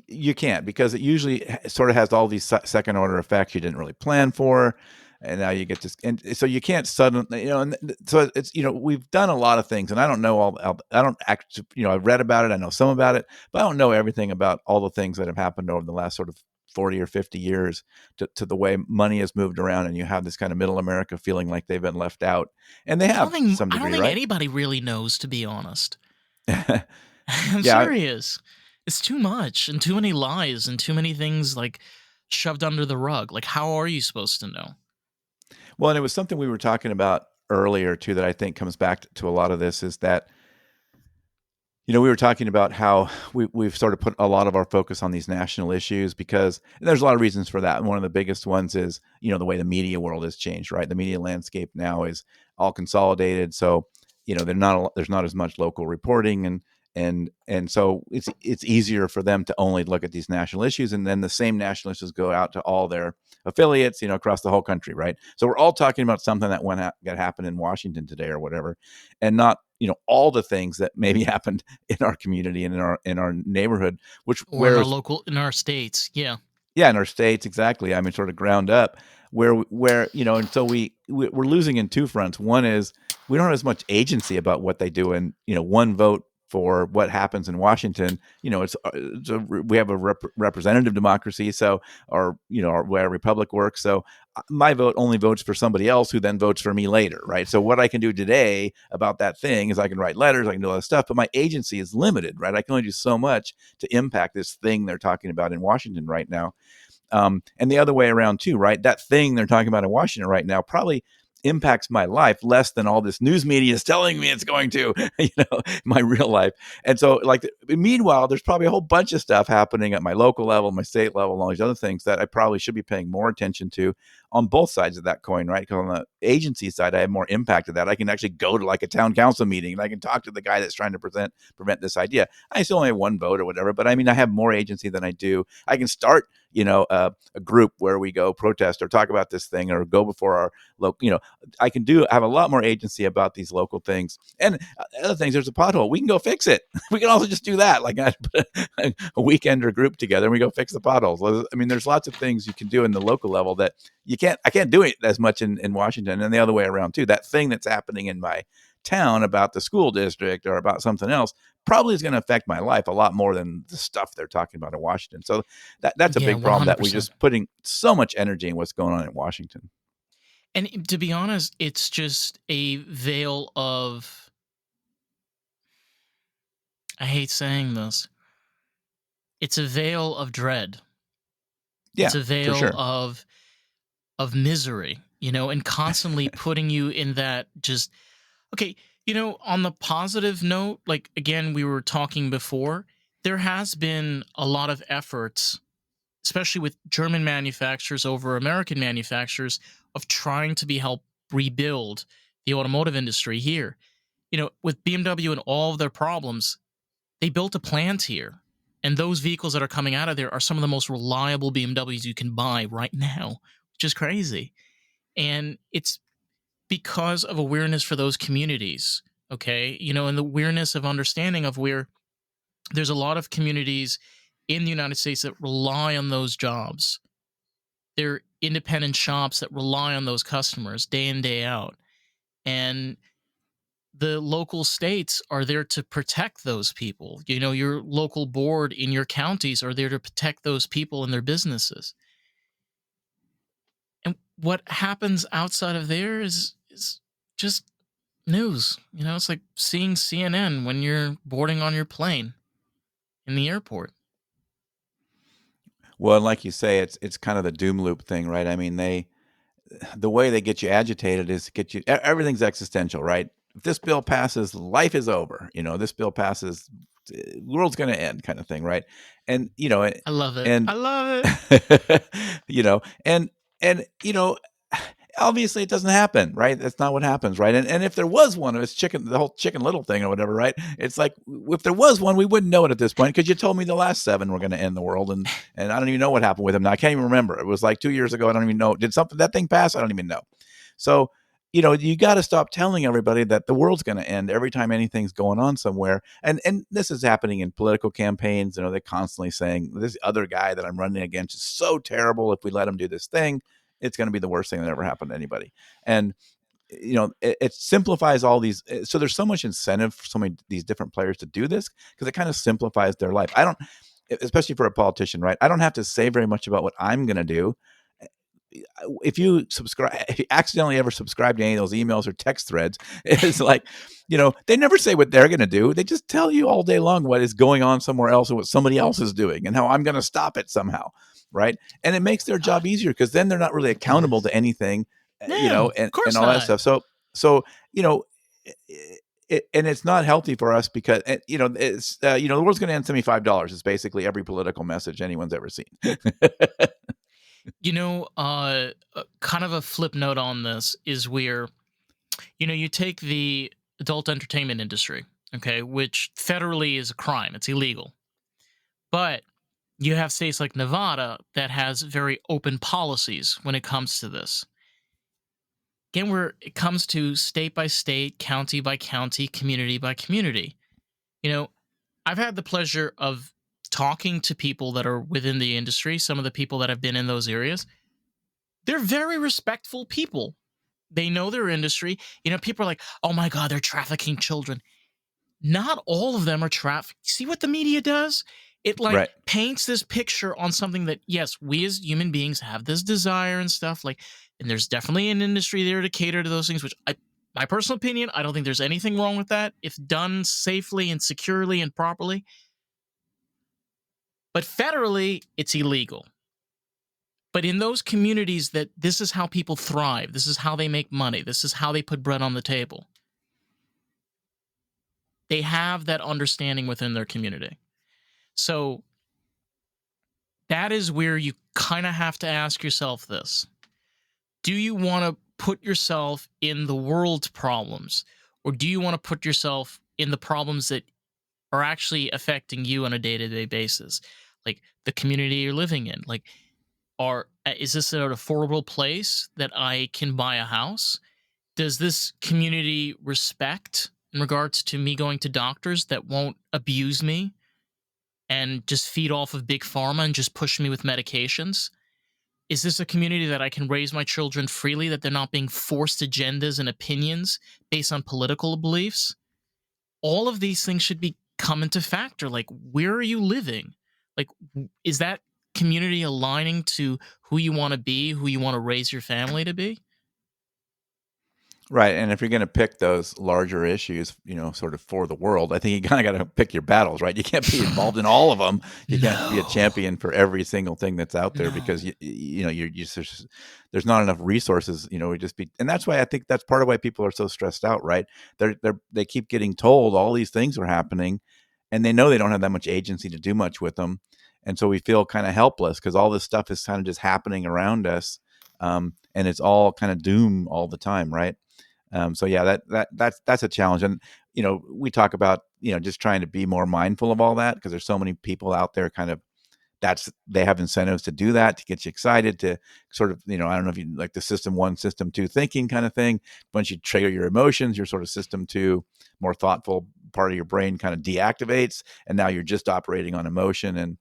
Speaker 3: you can't, because it usually sort of has all these second order effects you didn't really plan for. And now you get this, and so you can't suddenly, and so it's, we've done a lot of things, and I don't know I don't actually, I've read about it, I know some about it, but I don't know everything about all the things that have happened over the last sort of 40 or 50 years to the way money has moved around, and you have this kind of middle America feeling like they've been left out, and they have to some degree,
Speaker 2: I don't think
Speaker 3: right?
Speaker 2: anybody really knows, to be honest. I'm serious. It's too much and too many lies and too many things like shoved under the rug. Like, how are you supposed to know?
Speaker 3: Well, and it was something we were talking about earlier too that I think comes back to a lot of this, is that We were talking about how we've sort of put a lot of our focus on these national issues because there's a lot of reasons for that. And one of the biggest ones is, the way the media world has changed, right? The media landscape now is all consolidated. So, there's not as much local reporting and so it's easier for them to only look at these national issues. And then the same national issues go out to all their affiliates, across the whole country, right? So we're all talking about something that happened in Washington today or whatever, and not, all the things that maybe happened in our community and in our neighborhood, which
Speaker 2: Or in our
Speaker 3: whereas
Speaker 2: local, in our states. Yeah.
Speaker 3: yeah, in our states, exactly. I mean, sort of ground up, where and so we're losing in two fronts. One is we don't have as much agency about what they do, and one vote for what happens in Washington. We have a representative democracy, so our way our republic works. So my vote only votes for somebody else who then votes for me later, right? So what I can do today about that thing is I can write letters, I can do all that stuff, but my agency is limited, right? I can only do so much to impact this thing they're talking about in Washington right now. And the other way around too, right? That thing they're talking about in Washington right now probably impacts my life less than all this news media is telling me it's going to, my real life. And so, like, meanwhile, there's probably a whole bunch of stuff happening at my local level, my state level, and all these other things that I probably should be paying more attention to on both sides of that coin, right? Because on the agency side, I have more impact of that. I can actually go to like a town council meeting and I can talk to the guy that's trying to prevent this idea. I still only have one vote or whatever, but I mean, I have more agency than I do. I can start, a group where we go protest or talk about this thing or go before our local, I can have a lot more agency about these local things. And other things, there's a pothole. We can go fix it. We can also just do that. Like I put a weekend or group together and we go fix the potholes. I mean, there's lots of things you can do in the local level that I can't do it as much in Washington, and the other way around too. That thing that's happening in my town about the school district or about something else probably is going to affect my life a lot more than the stuff they're talking about in Washington. So that's a
Speaker 2: Yeah,
Speaker 3: big problem that we
Speaker 2: 100%.
Speaker 3: just putting so much energy in what's going on in Washington.
Speaker 2: And to be honest, it's just a veil of, I hate saying this, it's a veil of dread. It's
Speaker 3: Yeah,
Speaker 2: a
Speaker 3: for
Speaker 2: veil
Speaker 3: sure.
Speaker 2: of misery, and constantly putting you in that just, okay, on the positive note, like again, we were talking before, there has been a lot of efforts, especially with German manufacturers over American manufacturers, of trying to be help rebuild the automotive industry here. With BMW and all of their problems, they built a plant here. And those vehicles that are coming out of there are some of the most reliable BMWs you can buy right now, which is crazy. And it's because of awareness for those communities, okay? And the awareness of understanding of where there's a lot of communities in the United States that rely on those jobs. They're independent shops that rely on those customers day in, day out. And the local states are there to protect those people. Your local board in your counties are there to protect those people and their businesses. And what happens outside of there is just news. It's like seeing CNN when you're boarding on your plane in the airport.
Speaker 3: Well, like you say, it's kind of the doom loop thing, right? I mean, the way they get you agitated is to get you everything's existential, right? If this bill passes, life is over. This bill passes, world's going to end, kind of thing, right? And
Speaker 2: I love it.
Speaker 3: and
Speaker 2: I love it.
Speaker 3: you know, and obviously it doesn't happen, right? That's not what happens, right? And if there was one, it's the whole Chicken Little thing or whatever, right? It's like if there was one, we wouldn't know it at this point because you told me the last seven were going to end the world, and I don't even know what happened with them now. I can't even remember. It was like 2 years ago. I don't even know. Did something that thing pass? I don't even know. So you got to stop telling everybody that the world's going to end every time anything's going on somewhere. And this is happening in political campaigns. They're constantly saying this other guy that I'm running against is so terrible. If we let him do this thing, it's going to be the worst thing that ever happened to anybody. And it simplifies all these. So there's so much incentive for so many these different players to do this because it kind of simplifies their life. I don't, especially for a politician, right? I don't have to say very much about what I'm going to do. If you accidentally ever subscribe to any of those emails or text threads, it's like, they never say what they're going to do. They just tell you all day long what is going on somewhere else and what somebody else is doing and how I'm going to stop it somehow. Right. And it makes their job easier because then they're not really
Speaker 2: It
Speaker 3: accountable
Speaker 2: does.
Speaker 3: to anything,
Speaker 2: No, of
Speaker 3: and
Speaker 2: course
Speaker 3: all that
Speaker 2: not.
Speaker 3: stuff. So, you know, and it's not healthy for us because it's the world's going to end $75 is basically every political message anyone's ever seen.
Speaker 2: Kind of a flip note on this is where, you take the adult entertainment industry, okay, which federally is a crime, it's illegal. But you have states like Nevada that has very open policies when it comes to this. Again, where it comes to state by state, county by county, community by community. You know, I've had the pleasure of talking to people that are within the industry, some of the people that have been in those areas. They're very respectful people. They know their industry. People are like, oh my God, they're trafficking children. Not all of them are trafficked. See what the media does? It like
Speaker 3: Right.
Speaker 2: paints this picture on something that, yes, we as human beings have this desire and stuff. Like, and there's definitely an industry there to cater to those things, which my personal opinion, I don't think there's anything wrong with that if done safely and securely and properly. But federally, it's illegal. But in those communities that this is how people thrive, this is how they make money, this is how they put bread on the table, they have that understanding within their community. So that is where you kind of have to ask yourself this. Do you want to put yourself in the world's problems, or do you want to put yourself in the problems that are actually affecting you on a day-to-day basis? Like the community you're living in. Like, is this an affordable place that I can buy a house? Does this community respect in regards to me going to doctors that won't abuse me and just feed off of big pharma and just push me with medications? Is this a community that I can raise my children freely, that they're not being forced agendas and opinions based on political beliefs? All of these things should be come into factor. Like, where are you living? Like, is that community aligning to who you want to be, who you want to raise your family to be?
Speaker 3: Right, and if you're going to pick those larger issues, sort of for the world, I think you kind of got to pick your battles, right? You can't be involved in all of them. You can't be a
Speaker 2: No,
Speaker 3: champion for every single thing that's out there because
Speaker 2: no.
Speaker 3: there's not enough resources. And that's why I think that's part of why people are so stressed out, right? They keep getting told all these things are happening, and they know they don't have that much agency to do much with them, and so we feel kind of helpless because all this stuff is kind of just happening around us, and it's all kind of doom all the time, right? So yeah, that's a challenge, and we talk about just trying to be more mindful of all that because there's so many people out there kind of they have incentives to do that to get you excited to sort of I don't know if you like the system one, system two thinking kind of thing. Once you trigger your emotions, your sort of system two, more thoughtful part of your brain kind of deactivates, and now you're just operating on emotion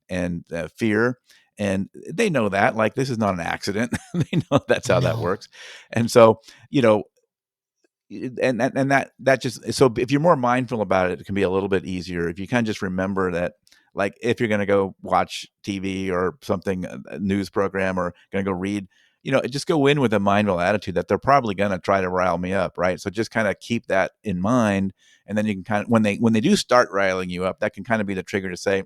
Speaker 3: and fear. And they know that like this is not an accident. They know that's how that
Speaker 2: No.
Speaker 3: works, and so you know and that just so if you're more mindful about it, it can be a little bit easier if you kind of just remember that like if you're going to go watch TV or something, a news program, or going to go read, just go in with a mindful attitude that they're probably going to try to rile me up, right? So just kind of keep that in mind, and then you can kind of when they do start riling you up, that can kind of be the trigger to say,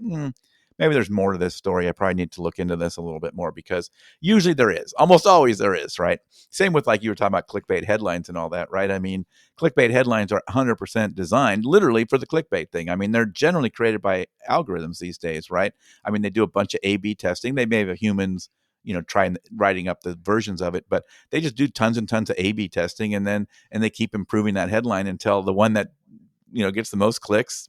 Speaker 3: maybe there's more to this story. I probably need to look into this a little bit more because usually there is. Almost always there is, right? Same with like you were talking about clickbait headlines and all that, right? I mean, clickbait headlines are 100% designed literally for the clickbait thing. I mean, they're generally created by algorithms these days, right? I mean, they do a bunch of A/B testing. They may have humans, trying writing up the versions of it, but they just do tons and tons of A/B testing, and they keep improving that headline until the one that gets the most clicks,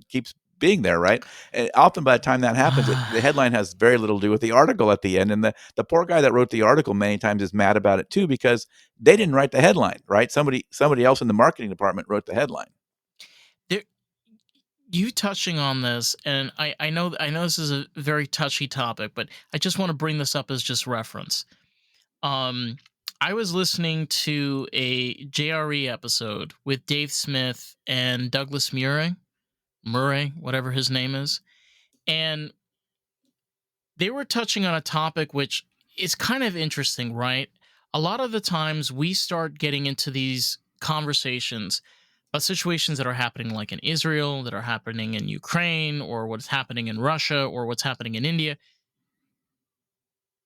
Speaker 3: keeps being there, right? And often by the time that happens, the headline has very little to do with the article at the end. And the poor guy that wrote the article many times is mad about it too because they didn't write the headline, right? Somebody else in the marketing department wrote the headline.
Speaker 2: There, you touching on this, and I know this is a very touchy topic, but I just want to bring this up as just reference. Um, I was listening to a JRE episode with Dave Smith and Douglas Murray, whatever his name is, and they were touching on a topic which is kind of interesting, right? A lot of the times we start getting into these conversations about situations that are happening like in Israel, that are happening in Ukraine, or what's happening in Russia, or what's happening in India.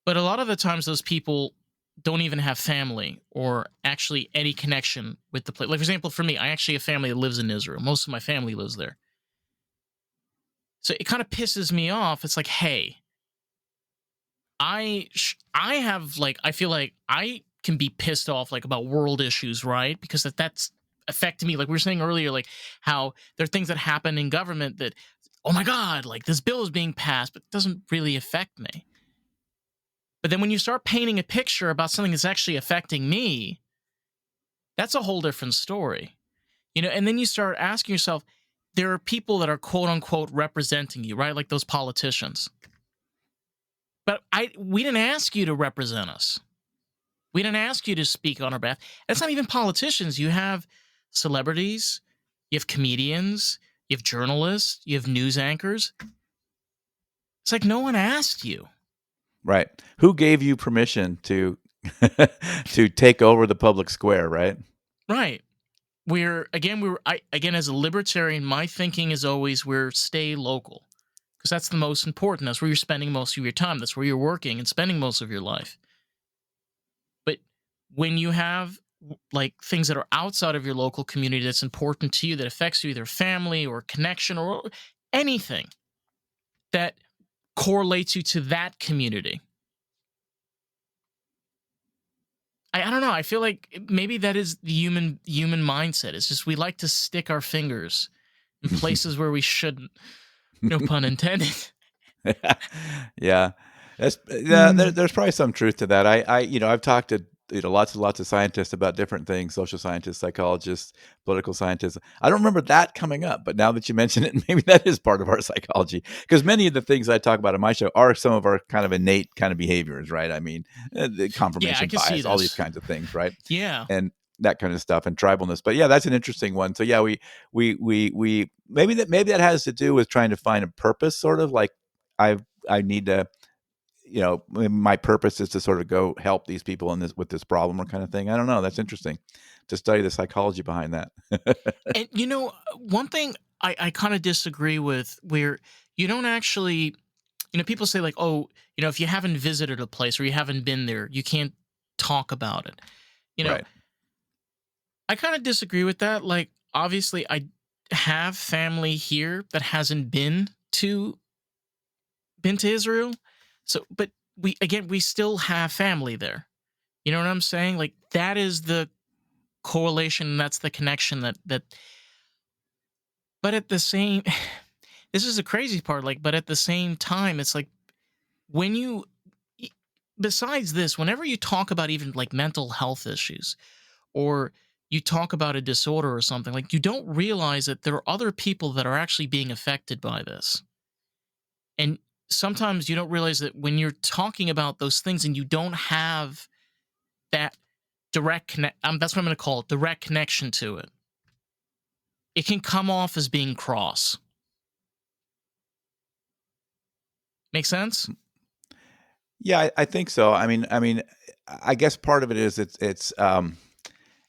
Speaker 2: But a lot of the times those people don't even have family or actually any connection with the place. Like, for example, for me, I actually have family that lives in Israel. Most of my family lives there. So it kind of pisses me off. It's like, hey, I have like I feel like I can be pissed off like about world issues, right? Because that's affecting me. Like we were saying earlier, like how there are things that happen in government that, oh my god, like this bill is being passed, but it doesn't really affect me. But then when you start painting a picture about something that's actually affecting me, that's a whole different story. And then you start asking yourself, there are people that are quote unquote representing you, right? Like those politicians. But we didn't ask you to represent us. We didn't ask you to speak on our behalf. That's not even politicians. You have celebrities, you have comedians, you have journalists, you have news anchors. It's like no one asked you.
Speaker 3: Right. Who gave you permission to to take over the public square, right?
Speaker 2: Right. Again, as a libertarian, my thinking is always we're stay local because that's the most important. That's where you're spending most of your time. That's where you're working and spending most of your life. But when you have like things that are outside of your local community that's important to you, that affects you, either family or connection or anything that correlates you to that community, I don't know. I feel like maybe that is the human mindset. It's just we like to stick our fingers in places where we shouldn't. No pun intended.
Speaker 3: Yeah.
Speaker 2: Mm.
Speaker 3: There's probably some truth to that. I've talked to lots and lots of scientists about different things, social scientists, psychologists, political scientists. I don't remember that coming up, but now that you mention it, maybe that is part of our psychology. Because many of the things I talk about in my show are some of our kind of innate kind of behaviors, right? I mean, the
Speaker 2: Yeah, I
Speaker 3: confirmation
Speaker 2: can see
Speaker 3: bias, all these
Speaker 2: this.
Speaker 3: kinds of things, right?
Speaker 2: Yeah.
Speaker 3: And that kind of stuff and tribalness. But yeah, that's an interesting one. So yeah, we maybe that has to do with trying to find a purpose, sort of like I need to, my purpose is to sort of go help these people in this with this problem or kind of thing. I don't know. That's interesting to study the psychology behind that.
Speaker 2: And one thing I kind of disagree with where you don't actually, people say like, oh, if you haven't visited a place or you haven't been there, you can't talk about it. You know,
Speaker 3: Right.
Speaker 2: I kind of disagree with that. Like, obviously, I have family here that hasn't been to Israel. So, but we still have family there. You know what I'm saying? Like that is the correlation. That's the connection that. But at the same, this is the crazy part. Like, but at the same time, it's like when you. Besides this, whenever you talk about even like mental health issues, or you talk about a disorder or something, like you don't realize that there are other people that are actually being affected by this. And sometimes you don't realize that when you're talking about those things and you don't have that direct connect, that's what I'm going to call it, direct connection to it, it can come off as being cross. Make sense?
Speaker 3: Yeah, I think so. I mean, I guess part of it is it's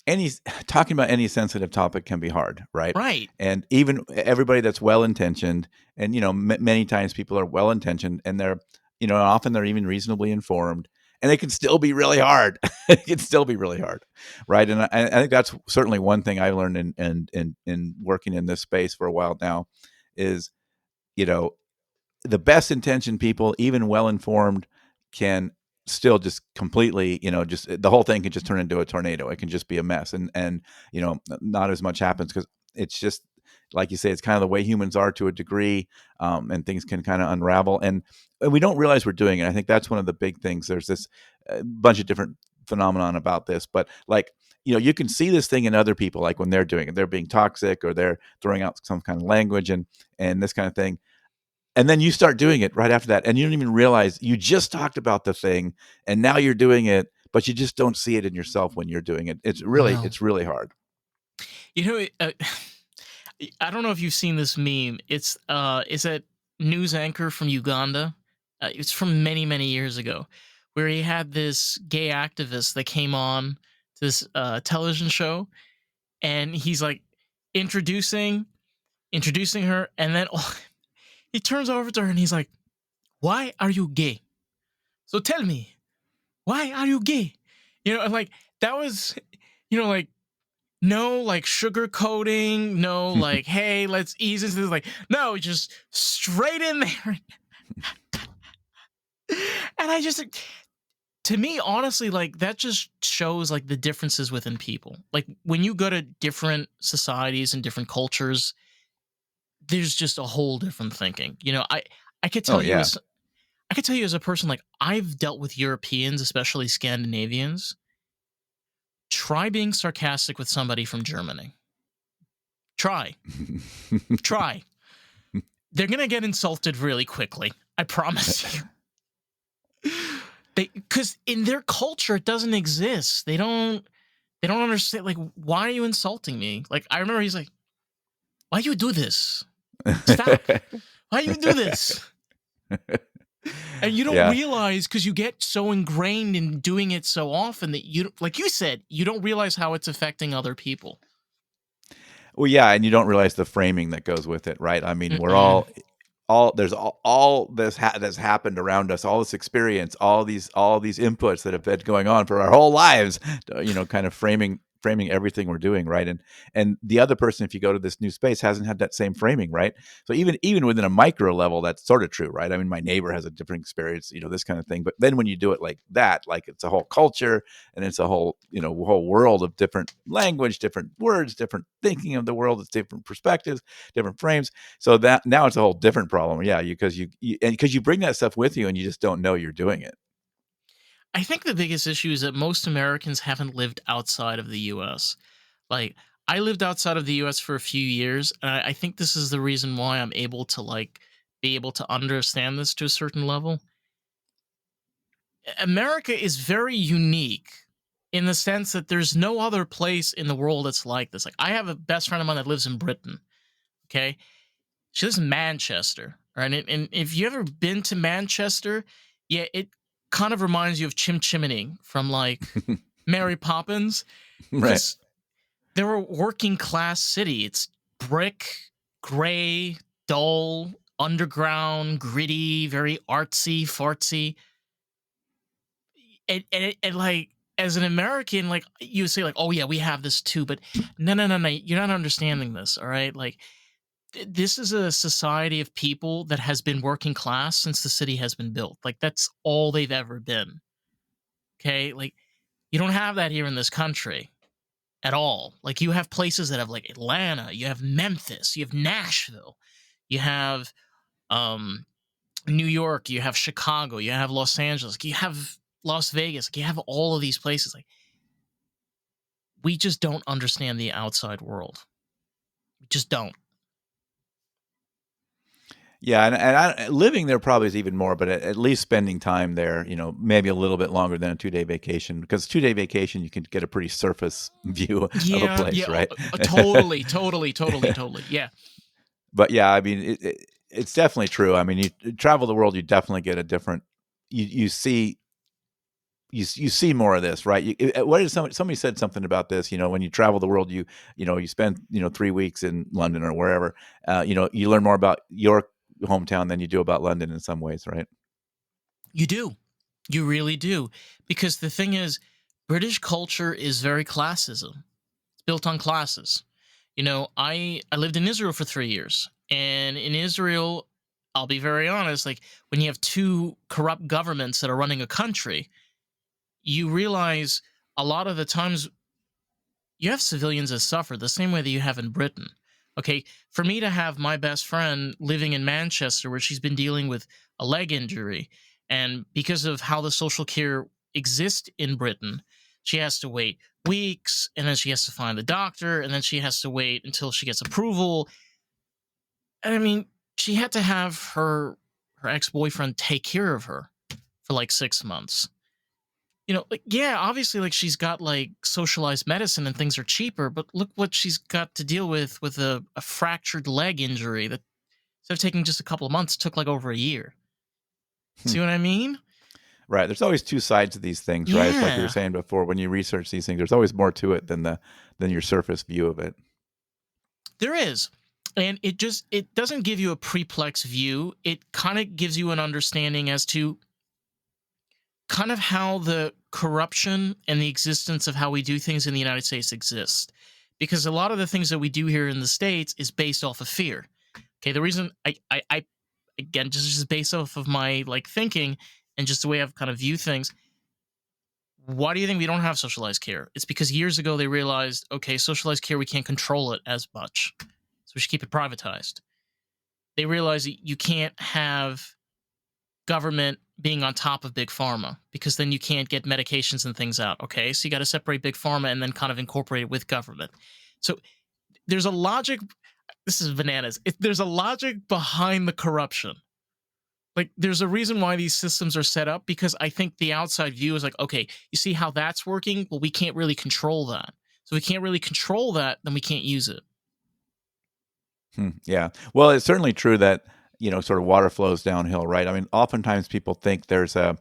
Speaker 3: any talking about any sensitive topic can be hard, right?
Speaker 2: Right.
Speaker 3: And even everybody that's well intentioned, and many times people are well intentioned, and they're often they're even reasonably informed, and it can still be really hard. It can still be really hard, right? And I think that's certainly one thing I learned in working in this space for a while now, is you know the best intentioned people, even well informed, can still just completely, just the whole thing can just turn into a tornado. It can just be a mess, and not as much happens because it's just like you say, it's kind of the way humans are to a degree, and things can kind of unravel, and we don't realize we're doing it. I think that's one of the big things. There's this bunch of different phenomenon about this, but like you can see this thing in other people, like when they're doing it, they're being toxic or they're throwing out some kind of language and this kind of thing, and then you start doing it right after that, and you don't even realize you just talked about the thing, and now you're doing it, but you just don't see it in yourself when you're doing it.
Speaker 2: No.
Speaker 3: It's really hard.
Speaker 2: I don't know if you've seen this meme. It's a news anchor from Uganda. It's from many, many years ago, where he had this gay activist that came on to this television show, and he's like introducing introducing her, and then he turns over to her and he's like, "Why are you gay? So tell me, why are you gay?" And like that was, like no like sugar coating, no like, hey, let's ease into this. Like, no, just straight in there. And I just, to me, honestly, like that just shows like the differences within people. Like when you go to different societies and different cultures, there's just a whole different thinking. I could
Speaker 3: Oh
Speaker 2: tell you
Speaker 3: yeah.
Speaker 2: as I could tell you as a person, like I've dealt with Europeans, especially Scandinavians. Try being sarcastic with somebody from Germany. Try. Try. They're gonna get insulted really quickly. I promise you. Because in their culture it doesn't exist. They don't understand. Like, why are you insulting me? Like, I remember he's like, why you do this? Stop. Why you do this? And you don't
Speaker 3: Yeah.
Speaker 2: realize, because you get so ingrained in doing it so often, that you, like you said, you don't realize how it's affecting other people.
Speaker 3: Well, yeah, and you don't realize the framing that goes with it, right? I mean, we're
Speaker 2: Mm-mm.
Speaker 3: all there's all this that's happened around us, all this experience, all these inputs that have been going on for our whole lives, kind of framing everything we're doing, right? And the other person, if you go to this new space, hasn't had that same framing, right? So even within a micro level, that's sort of true, right? I mean, my neighbor has a different experience, this kind of thing. But then when you do it like that, like it's a whole culture and it's a whole world of different language, different words, different thinking of the world, it's different perspectives, different frames. So that now it's a whole different problem. Yeah, because you bring that stuff with you and you just don't know you're doing it.
Speaker 2: I think the biggest issue is that most Americans haven't lived outside of the US. Like, I lived outside of the US for a few years, and I think this is the reason why I'm able to like be able to understand this to a certain level. America is very unique in the sense that there's no other place in the world that's like this. Like, I have a best friend of mine that lives in Britain. Okay, she lives in Manchester, right? And if you ever been to Manchester, yeah, it kind of reminds you of Chim Chimney from like Mary Poppins,
Speaker 3: Right.
Speaker 2: because they're a working class city. It's brick, gray, dull, underground, gritty, very artsy, fartsy. And like, as an American, like you say, like, oh yeah, we have this too, but no, no, no, no, you're not understanding this, all right? Like, this is a society of people that has been working class since the city has been built. Like, that's all they've ever been. Okay, like you don't have that here in this country at all. Like, you have places that have like Atlanta, you have Memphis, you have Nashville, you have um New York, you have Chicago, you have Los Angeles, you have Las Vegas, like, you have all of these places. Like, we just don't understand the outside world. We just don't.
Speaker 3: Yeah, and living there probably is even more, but at least spending time there, maybe a little bit longer than a 2-day vacation, because 2-day vacation you can get a pretty surface view of a
Speaker 2: Yeah,
Speaker 3: place,
Speaker 2: yeah,
Speaker 3: right?
Speaker 2: totally, totally, totally, totally. Yeah.
Speaker 3: But yeah, I mean, it's definitely true. I mean, you travel the world, you definitely get a different. You see you see more of this, right? What is somebody said something about this? When you travel the world, you spend 3 weeks in London or wherever. You learn more about your hometown than you do about London in some ways, right?
Speaker 2: You do. You really do. Because the thing is, British culture is very classism. It's built on classes. I lived in Israel for 3 years. And in Israel, I'll be very honest, like when you have two corrupt governments that are running a country, you realize a lot of the times you have civilians that suffer the same way that you have in Britain. Okay, for me to have my best friend living in Manchester, where she's been dealing with a leg injury, and because of how the social care exists in Britain, she has to wait weeks, and then she has to find the doctor, and then she has to wait until she gets approval. And I mean, she had to have her ex boyfriend take care of her for like 6 months. Like, yeah, obviously, like she's got like socialized medicine and things are cheaper, but look what she's got to deal with a fractured leg injury that instead of taking just a couple of months took like over a year.
Speaker 3: Hmm.
Speaker 2: See what I mean?
Speaker 3: Right. There's always two sides to these things, right? It's like we were
Speaker 2: Yeah,
Speaker 3: saying before. When you research these things, there's always more to it than your surface view of it.
Speaker 2: there is. And it doesn't give you a preplex view. It kind of gives you an understanding as to kind of how the corruption and the existence of how we do things in the United States exist. Because a lot of the things that we do here in the States is based off of fear. Okay, the reason I again, just based off of my like thinking and just the way I've kind of view things, why do you think we don't have socialized care? It's because years ago they realized, okay, socialized care, we can't control it as much. So we should keep it privatized. They realized that you can't have government being on top of big pharma because then you can't get medications and things out. Okay, so you got to separate big pharma and then kind of incorporate it with government. So there's a logic. This is bananas. There's a logic behind the corruption. Like, there's a reason why these systems are set up, because I think the outside view is like, okay, you see how that's working? Well, we can't really control that. So we can't really control that, then we can't use it.
Speaker 3: Yeah. Well, it's certainly true that, sort of water flows downhill, right? I mean, oftentimes people think there's a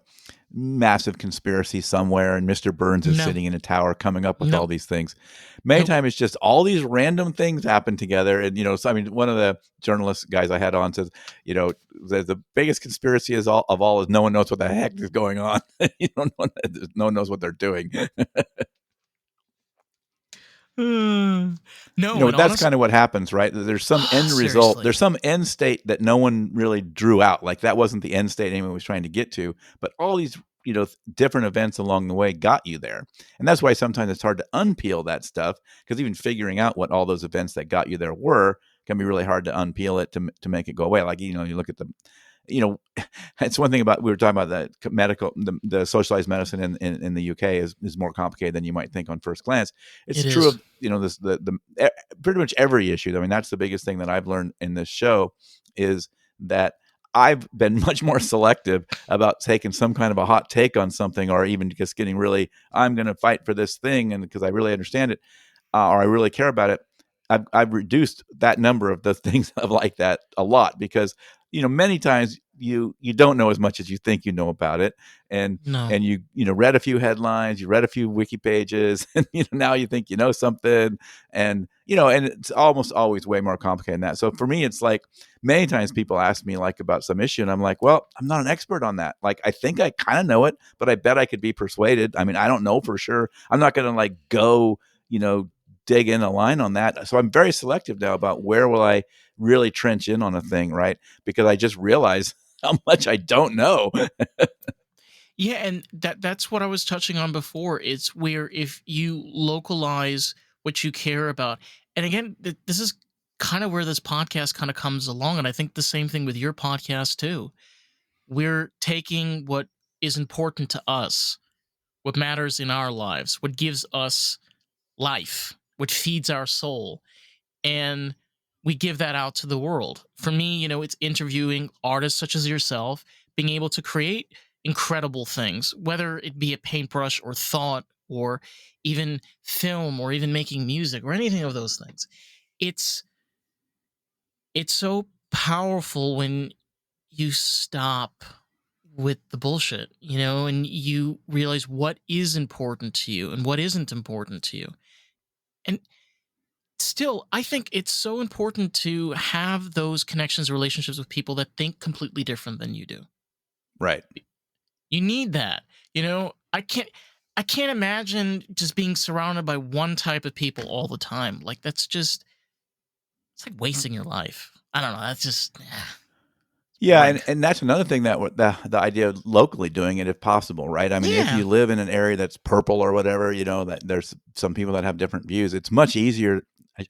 Speaker 3: massive conspiracy somewhere and Mr. Burns is
Speaker 2: No,
Speaker 3: sitting in a tower coming up with all
Speaker 2: nope,
Speaker 3: these things. Many
Speaker 2: nope.
Speaker 3: times it's just all these random things happen together. And, so, I mean, one of the journalist guys I had on says, the biggest conspiracy of all is no one knows what the heck is going on. No one knows what they're doing.
Speaker 2: No, and
Speaker 3: That's
Speaker 2: honestly,
Speaker 3: kind of what happens, right? There's some end result. There's
Speaker 2: seriously,
Speaker 3: some end state that no one really drew out. Like that wasn't the end state anyone was trying to get to, but all these, different events along the way got you there. And that's why sometimes it's hard to unpeel that stuff, because even figuring out what all those events that got you there were can be really hard to unpeel it to make it go away. Like, you look at the, it's one thing about, we were talking about the socialized medicine in the UK is more complicated than you might think on first glance. It's
Speaker 2: it
Speaker 3: true
Speaker 2: is.
Speaker 3: of, pretty much every issue. I mean, that's the biggest thing that I've learned in this show is that I've been much more selective about taking some kind of a hot take on something, or even just getting really, I'm going to fight for this thing. And because I really understand it, or I really care about it, I've reduced that number of the things of like that a lot, because many times you don't know as much as you think you know about it, and
Speaker 2: No,
Speaker 3: and you read a few headlines, you read a few wiki pages, and now you think you know something, and and it's almost always way more complicated than that. So for me, it's like many times people ask me like about some issue, and I'm like, well, I'm not an expert on that. Like, I think I kind of know it, but I bet I could be persuaded. I mean, I don't know for sure. I'm not going to like go dig in a line on that. So I'm very selective now about where will I really trench in on a thing, right? Because I just realize how much I don't know.
Speaker 2: yeah, and that's what I was touching on before. It's where if you localize what you care about, and again, this is kind of where this podcast kind of comes along, and I think the same thing with your podcast too. We're taking what is important to us, what matters in our lives, what gives us life, what feeds our soul, and we give that out to the world. For me, it's interviewing artists such as yourself, being able to create incredible things, whether it be a paintbrush or thought or even film or even making music or anything of those things. It's it's so powerful when you stop with the bullshit, and you realize what is important to you and what isn't important to you. And still, I think it's so important to have those connections, relationships with people that think completely different than you do.
Speaker 3: Right.
Speaker 2: You need that. I can't imagine just being surrounded by one type of people all the time. Like, that's just, it's like wasting your life. I don't know. That's just
Speaker 3: Yeah,
Speaker 2: boring.
Speaker 3: and that's another thing that the idea of locally doing it if possible, right? I mean, if
Speaker 2: Yeah.
Speaker 3: you live in an area that's purple or whatever, that there's some people that have different views. It's much easier.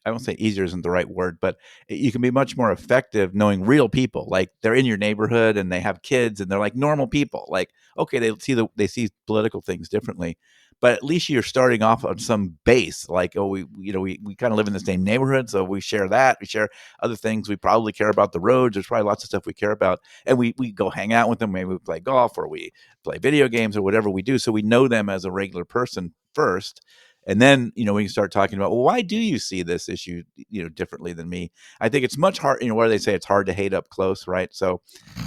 Speaker 3: I won't say easier isn't the right word, but you can be much more effective knowing real people. Like, they're in your neighborhood and they have kids and they're like normal people. Like, okay, they see political things differently, but at least you're starting off on some base. Like, oh, we kind of live in the same neighborhood, so we share that. We share other things. We probably care about the roads. There's probably lots of stuff we care about, and we go hang out with them. Maybe we play golf or we play video games or whatever we do. So we know them as a regular person first, and then we can start talking about, well, why do you see this issue differently than me? I think it's much hard. Where they say it's hard to hate up close, right? So,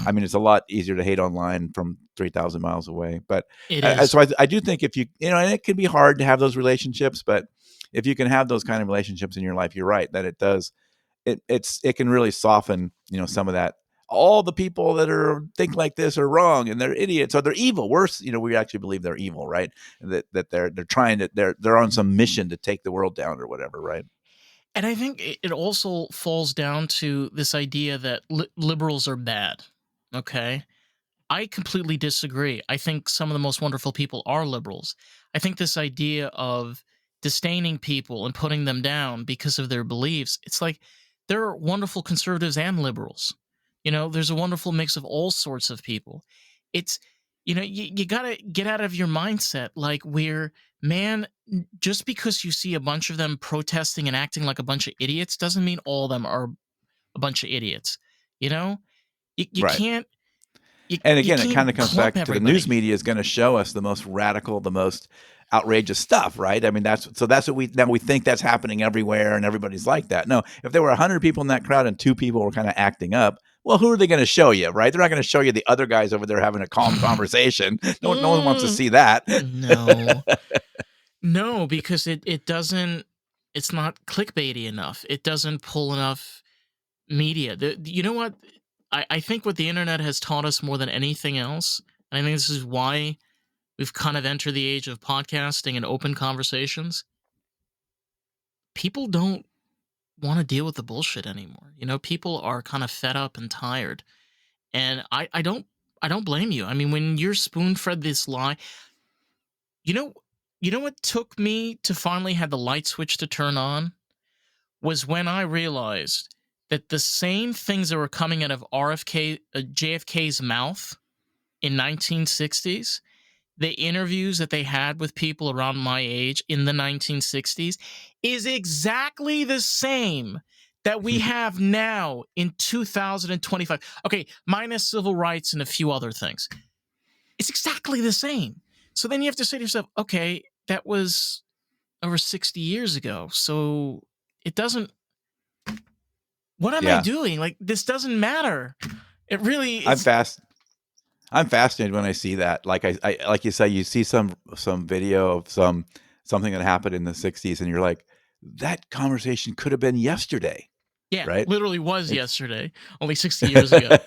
Speaker 3: I mean, it's a lot easier to hate online from 3,000 miles away. But
Speaker 2: It is.
Speaker 3: so I do think if and it can be hard to have those relationships, but if you can have those kind of relationships in your life, you're right that it does it can really soften some of that all the people that are think like this are wrong and they're idiots or they're evil. Worse, we actually believe they're evil, right? That they're trying to they're on some mission to take the world down or whatever, right?
Speaker 2: And I think it also falls down to this idea that liberals are bad. Okay. I completely disagree. I think some of the most wonderful people are liberals. I think this idea of disdaining people and putting them down because of their beliefs, it's like there are wonderful conservatives and liberals. There's a wonderful mix of all sorts of people. It's, you got to get out of your mindset like where, man, just because you see a bunch of them protesting and acting like a bunch of idiots doesn't mean all of them are a bunch of idiots. You know, you
Speaker 3: Right.
Speaker 2: can't
Speaker 3: And
Speaker 2: you
Speaker 3: again, it kind
Speaker 2: can't
Speaker 3: of comes
Speaker 2: clump
Speaker 3: back to the news
Speaker 2: everybody.
Speaker 3: media is going to show us the most radical, the most outrageous stuff, right? I mean, that's what we think that's happening everywhere, and everybody's like that. No, if there were 100 people in that crowd and two people were kind of acting up, well, who are they going to show you, right? They're not going to show you the other guys over there having a calm conversation. No one wants to
Speaker 2: Mm,
Speaker 3: see that.
Speaker 2: no, no, because it doesn't. It's not clickbaity enough. It doesn't pull enough media. You know what? I think what the internet has taught us more than anything else, and I think this is why we've kind of entered the age of podcasting and open conversations. People don't want to deal with the bullshit anymore. People are kind of fed up and tired. And I don't blame you. I mean, when you're spoon fed this lie, you know you know what took me to finally have the light switch to turn on was when I realized that the same things that were coming out of JFK's mouth in 1960s, the interviews that they had with people around my age in the 1960s, is exactly the same that we have now in 2025. Okay, minus civil rights and a few other things. It's exactly the same. So then you have to say to yourself, okay, that was over 60 years ago. So it doesn't, what am I
Speaker 3: Yeah,
Speaker 2: doing? Like, this doesn't matter. It really,
Speaker 3: I'm
Speaker 2: it's,
Speaker 3: fast. I'm fascinated when I see that. Like I like you say, you see some video of something that happened in the '60s, and you're like, that conversation could have been yesterday,
Speaker 2: yeah,
Speaker 3: right?
Speaker 2: literally was
Speaker 3: It's
Speaker 2: yesterday, only 60 years ago.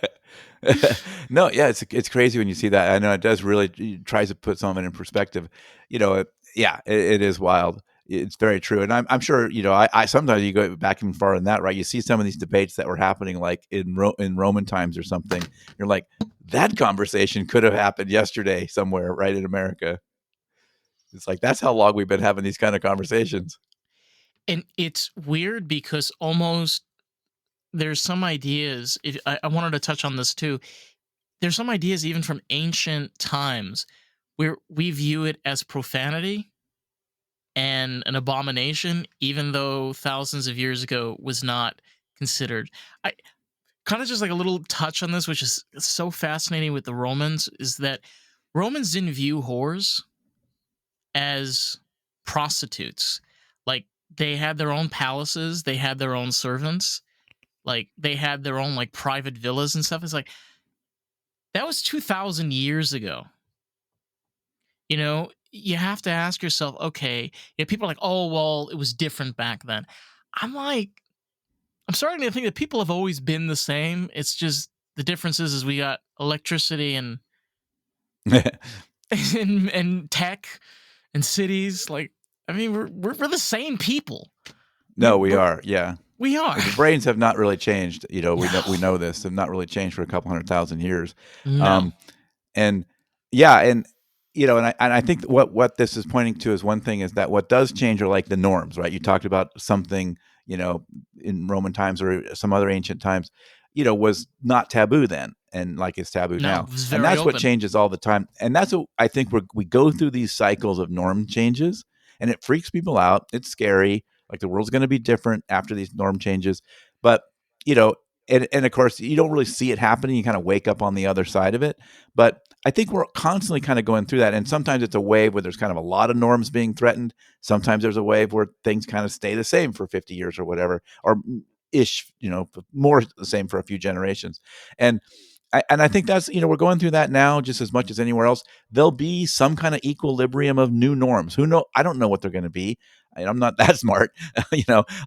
Speaker 3: no, yeah, it's crazy when you see that. I know it does really it tries to put something in perspective. Yeah, it is wild. It's very true, and I'm sure I sometimes you go back even farther than that, right? You see some of these debates that were happening like in Roman times or something. You're like, that conversation could have happened yesterday somewhere, right in America. It's like that's how long we've been having these kind of conversations.
Speaker 2: And it's weird because almost there's some ideas, I wanted to touch on this too. There's some ideas even from ancient times where we view it as profanity and an abomination, even though thousands of years ago was not considered. I kind of just like a little touch on this, which is so fascinating with the Romans, is that Romans didn't view whores as prostitutes. Like they had their own palaces, they had their own servants, like they had their own like private villas and stuff. It's like that was 2,000 years ago. You have to ask yourself, okay, people are like, oh, well, it was different back then. I'm like, I'm starting to think that people have always been the same. It's just the difference is we got electricity and and tech and cities. Like, I mean, we're the same people. We
Speaker 3: No, we
Speaker 2: we're,
Speaker 3: are. Yeah.
Speaker 2: we are.
Speaker 3: The brains have not really changed. We
Speaker 2: No,
Speaker 3: know this. They've not really changed for a couple 100,000 years.
Speaker 2: no,
Speaker 3: Um, and yeah, and I think what this is pointing to is one thing is that what does change are like the norms, right? You talked about something, in Roman times or some other ancient times, was not taboo then, and like it's taboo
Speaker 2: no.
Speaker 3: now,
Speaker 2: It was
Speaker 3: and
Speaker 2: very
Speaker 3: that's what
Speaker 2: open.
Speaker 3: changes all the time. And that's what I think we go through these cycles of norm changes, and it freaks people out. It's scary. Like the world's going to be different after these norm changes, but you know, and of course you don't really see it happening. You kind of wake up on the other side of it, but I think we're constantly kind of going through that. And sometimes it's a wave where there's kind of a lot of norms being threatened. Sometimes there's a wave where things kind of stay the same for 50 years or whatever, or ish, more the same for a few generations. And I think that's, we're going through that now just as much as anywhere else. There'll be some kind of equilibrium of new norms. Who know? I don't know what they're going to be. And I'm not that smart.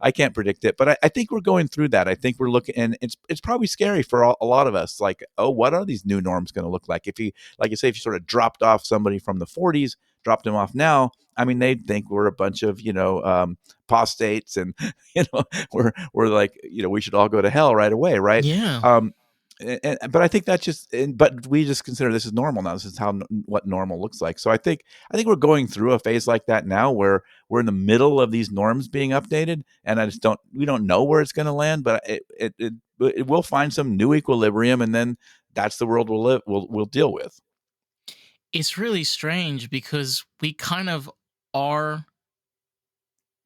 Speaker 3: I can't predict it, but I think we're going through that. I think we're looking, and it's probably scary for a lot of us. Like, oh, what are these new norms going to look like? If you, like you say, if you sort of dropped off somebody from the 40s, dropped them off now, I mean, they'd think we're a bunch of, apostates, and we're like, we should all go to hell right away, right?
Speaker 2: Yeah.
Speaker 3: But I think that's but we just consider this as normal now. This is what normal looks like. So I think we're going through a phase like that now, where we're in the middle of these norms being updated, and we don't know where it's going to land, but it will find some new equilibrium, and then that's the world we'll deal with.
Speaker 2: It's really strange because we kind of are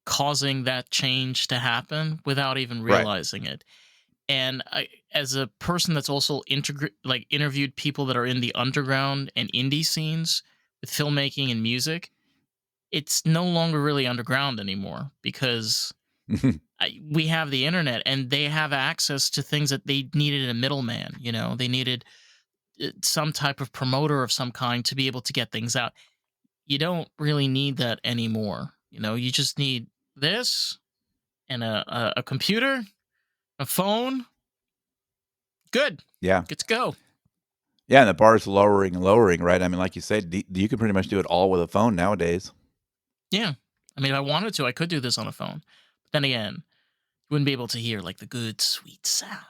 Speaker 2: causing that change to happen without even
Speaker 3: Right.
Speaker 2: realizing it. And as a person that's also interviewed people that are in the underground and indie scenes with filmmaking and music, it's no longer really underground anymore because we have the internet and they have access to things that they needed a middleman. They needed some type of promoter of some kind to be able to get things out. You don't really need that anymore. You just need this and a computer, a phone. Good.
Speaker 3: Yeah.
Speaker 2: Good to go.
Speaker 3: Yeah, and the bar's lowering and lowering, right? I mean, like you said, you can pretty much do it all with a phone nowadays.
Speaker 2: Yeah. I mean, if I wanted to, I could do this on a phone. But then again, you wouldn't be able to hear like the good, sweet sound.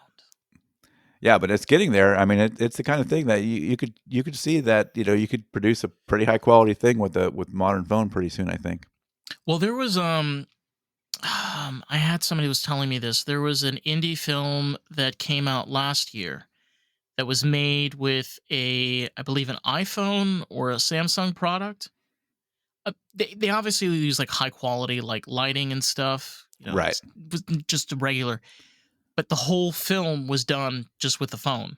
Speaker 3: Yeah, but it's getting there. I mean, it's the kind of thing that you could see that you could produce a pretty high quality thing with modern phone pretty soon. I think.
Speaker 2: Well, there was I had somebody who was telling me this. There was an indie film that came out last year that was made with I believe, an iPhone or a Samsung product. They obviously use like high quality like lighting and stuff.
Speaker 3: Right.
Speaker 2: It was just a regular, but the whole film was done just with the phone.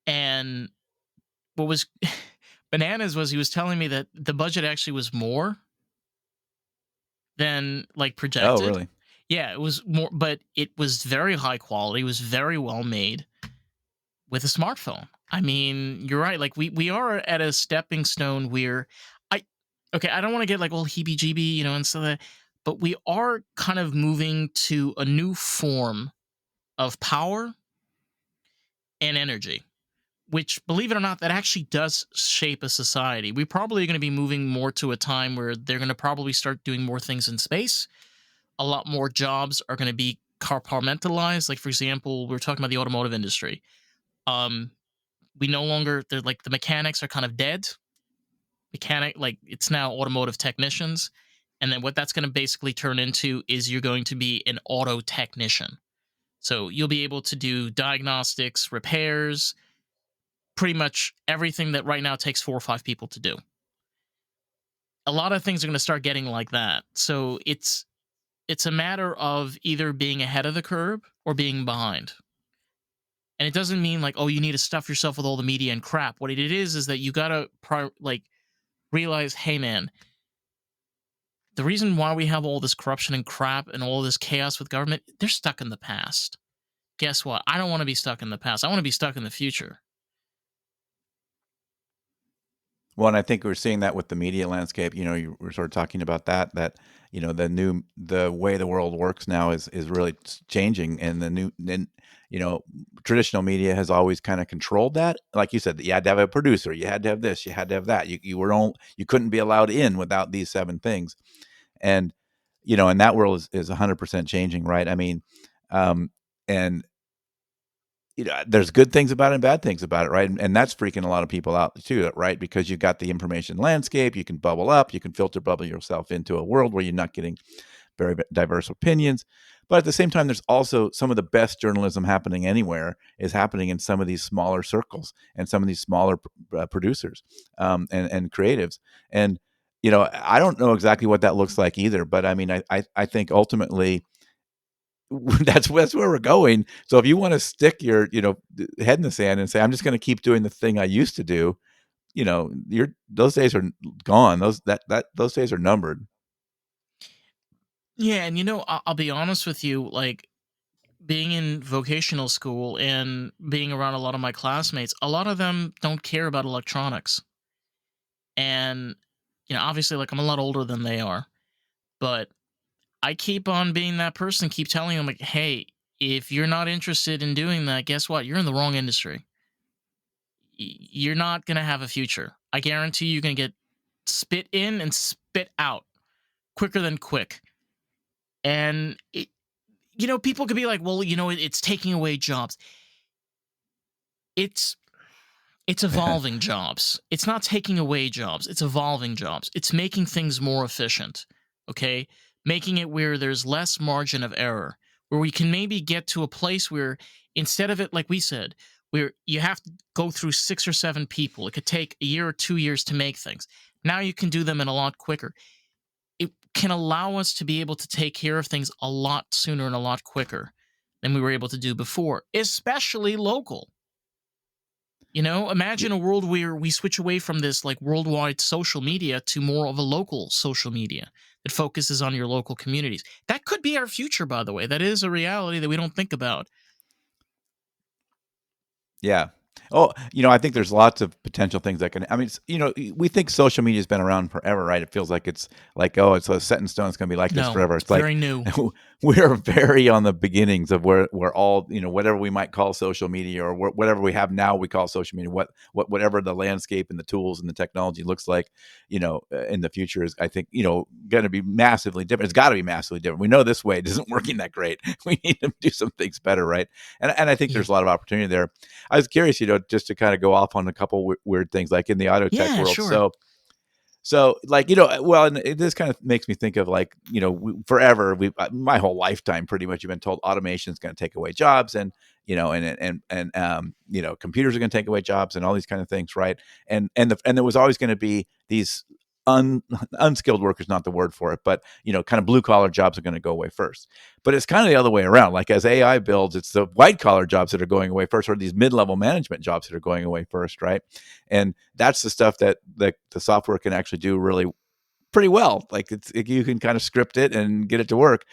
Speaker 2: And what was bananas was he was telling me that the budget actually was more than like
Speaker 3: Oh,
Speaker 2: projected.
Speaker 3: really?
Speaker 2: Yeah, it was more, but it was very high quality. It was very well made with a smartphone. I mean, you're right. Like we are at a stepping stone where I okay, I don't want to get like all heebie jeebie, and so that, but we are kind of moving to a new form of power and energy, which, believe it or not, that actually does shape a society. We probably are going to be moving more to a time where they're going to probably start doing more things in space. A lot more jobs are going to be compartmentalized. Like, for example, we were talking about the automotive industry. Um, we no longer, they're like, the mechanics are kind of dead. Like, it's now automotive technicians. And then what that's going to basically turn into is you're going to be an auto technician. So you'll be able to do diagnostics, repairs, pretty much everything that right now takes 4 or 5 people to do. A lot of things are going to start getting like that. So it's a matter of either being ahead of the curve or being behind. And it doesn't mean like, oh, you need to stuff yourself with all the media and crap. What it is that you got to like realize, hey man, the reason why we have all this corruption and crap and all this chaos with government, they're stuck in the past. Guess what? I don't want to be stuck in the past. I want to be stuck in the future.
Speaker 3: Well, and I think we're seeing that with the media landscape. You were sort of talking about that the way the world works now is really changing, and traditional media has always kind of controlled that. Like you said, you had to have a producer, you had to have this, you had to have that. You couldn't be allowed in without these seven things, and and that world is 100% changing, right? I mean, and there's good things about it and bad things about it, right? And that's freaking a lot of people out too, right? Because you've got the information landscape, you can bubble up, you can bubble yourself into a world where you're not getting very diverse opinions. But at the same time, there's also some of the best journalism happening anywhere is happening in some of these smaller circles and some of these smaller producers and creatives. And I don't know exactly what that looks like either, but I mean, I think ultimately that's where we're going. So if you want to stick your head in the sand and say I'm just going to keep doing the thing I used to do, those days are gone. Those days are numbered.
Speaker 2: Yeah, and I'll be honest with you, like being in vocational school and being around a lot of my classmates, a lot of them don't care about electronics. And obviously, like, I'm a lot older than they are. But I keep on being that person, keep telling them, like, hey, if you're not interested in doing that, guess what? You're in the wrong industry. You're not going to have a future. I guarantee you're going to get spit in and spit out quicker than quick. And, people could be like, well, it's taking away jobs. It's evolving jobs. It's not taking away jobs. It's evolving jobs. It's making things more efficient. Okay? Making it where there's less margin of error, where we can maybe get to a place where instead of it, like we said, where you have to go through 6 or 7 people, it could take a year or 2 years to make things. Now you can do them in a lot quicker. It can allow us to be able to take care of things a lot sooner and a lot quicker than we were able to do before, especially local. Imagine a world where we switch away from this like worldwide social media to more of a local social media that focuses on your local communities. That could be our future, by the way. That is a reality that we don't think about.
Speaker 3: Yeah. Oh, I think there's lots of potential things that can. I mean, we think social media has been around forever, right? It feels like it's like, oh, it's a set in stone. It's going to be like this
Speaker 2: No,
Speaker 3: forever.
Speaker 2: it's
Speaker 3: It's like
Speaker 2: very new.
Speaker 3: we're very on the beginnings of where all, whatever we might call social media or whatever we have now, we call social media. Whatever the landscape and the tools and the technology looks like, in the future is, I think, going to be massively different. It's got to be massively different. We know this way it isn't working that great. We need to do some things better, right? And I think
Speaker 2: Yeah.
Speaker 3: there's a lot of opportunity there. I was curious, just to kind of go off on a couple weird things, like in the auto tech
Speaker 2: Yeah,
Speaker 3: world.
Speaker 2: sure.
Speaker 3: So like, well, and this kind of makes me think of like, forever, my whole lifetime, pretty much, you've been told automation is going to take away jobs, and, computers are going to take away jobs and all these kind of things. Right. And there was always going to be these unskilled workers, not the word for it, but, kind of blue collar jobs are going to go away first. But it's kind of the other way around. Like as AI builds, it's the white collar jobs that are going away first, or these mid-level management jobs that are going away first. Right. And that's the stuff that the software can actually do really pretty well. Like you can kind of script it and get it to work.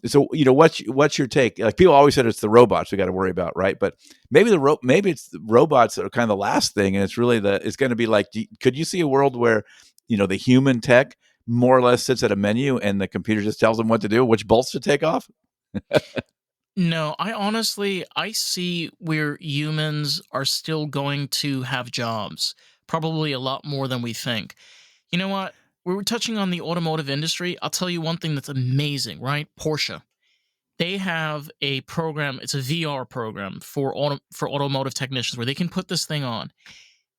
Speaker 3: So what's your take? Like people always said it's the robots we got to worry about, right? But maybe maybe it's the robots that are kind of the last thing, and it's really it's going to be like, could you see a world where the human tech more or less sits at a menu and the computer just tells them what to do, which bolts to take off?
Speaker 2: No, I see where humans are still going to have jobs, probably a lot more than we think. You know what? We were touching on the automotive industry. I'll tell you one thing that's amazing, right? Porsche. They have a program, it's a VR program for automotive technicians where they can put this thing on.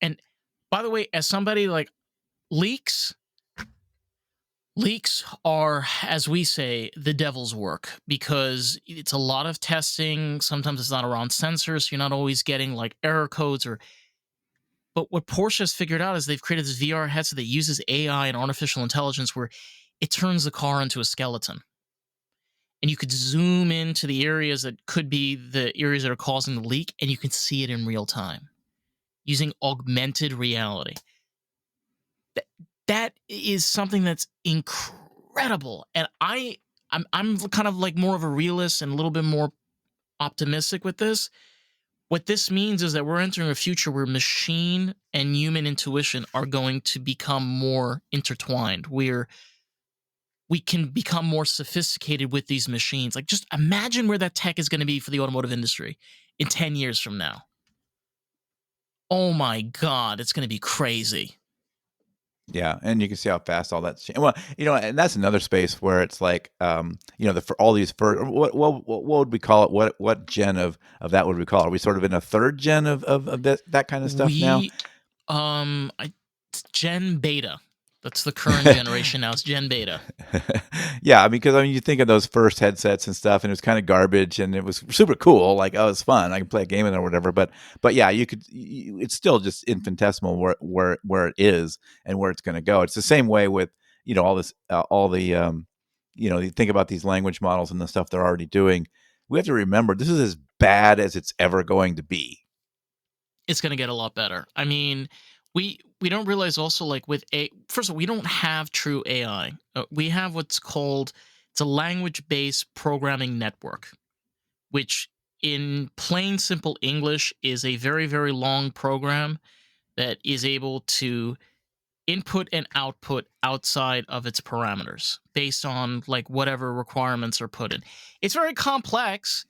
Speaker 2: And by the way, as somebody like leaks Leaks are, as we say, the devil's work because it's a lot of testing. Sometimes it's not around sensors. So you're not always getting like error codes or. But what Porsche has figured out is they've created this VR headset that uses AI and artificial intelligence where it turns the car into a skeleton. And you could zoom into the areas that could be the areas that are causing the leak, and you can see it in real time using augmented reality. That is something that's incredible. And I'm kind of like more of a realist and a little bit more optimistic with this. What this means is that we're entering a future where machine and human intuition are going to become more intertwined, where we can become more sophisticated with these machines. Like, just imagine where that tech is going to be for the automotive industry in 10 years from now. Oh my God, it's going to be crazy.
Speaker 3: Yeah, and you can see how fast all that's changed. Well, and that's another space where it's like, for all these what would we call it? What gen of that would we call it? Are we sort of in a third gen of that kind of stuff now?
Speaker 2: We it's Gen Beta. That's the current generation now. It's Gen Beta.
Speaker 3: Yeah, because you think of those first headsets and stuff, and it was kind of garbage, and it was super cool. Like, oh, it's fun. I can play a game in it or whatever. But yeah, it's still just infinitesimal where it is and where it's going to go. It's the same way with all this, all the you think about these language models and the stuff they're already doing. We have to remember this is as bad as it's ever going to be.
Speaker 2: It's going to get a lot better. I mean, we don't realize also like with first of all, we don't have true AI. We have what's called it's a language-based programming network, which in plain simple English is a very very long program that is able to input and output outside of its parameters based on like whatever requirements are put in. It's very complex,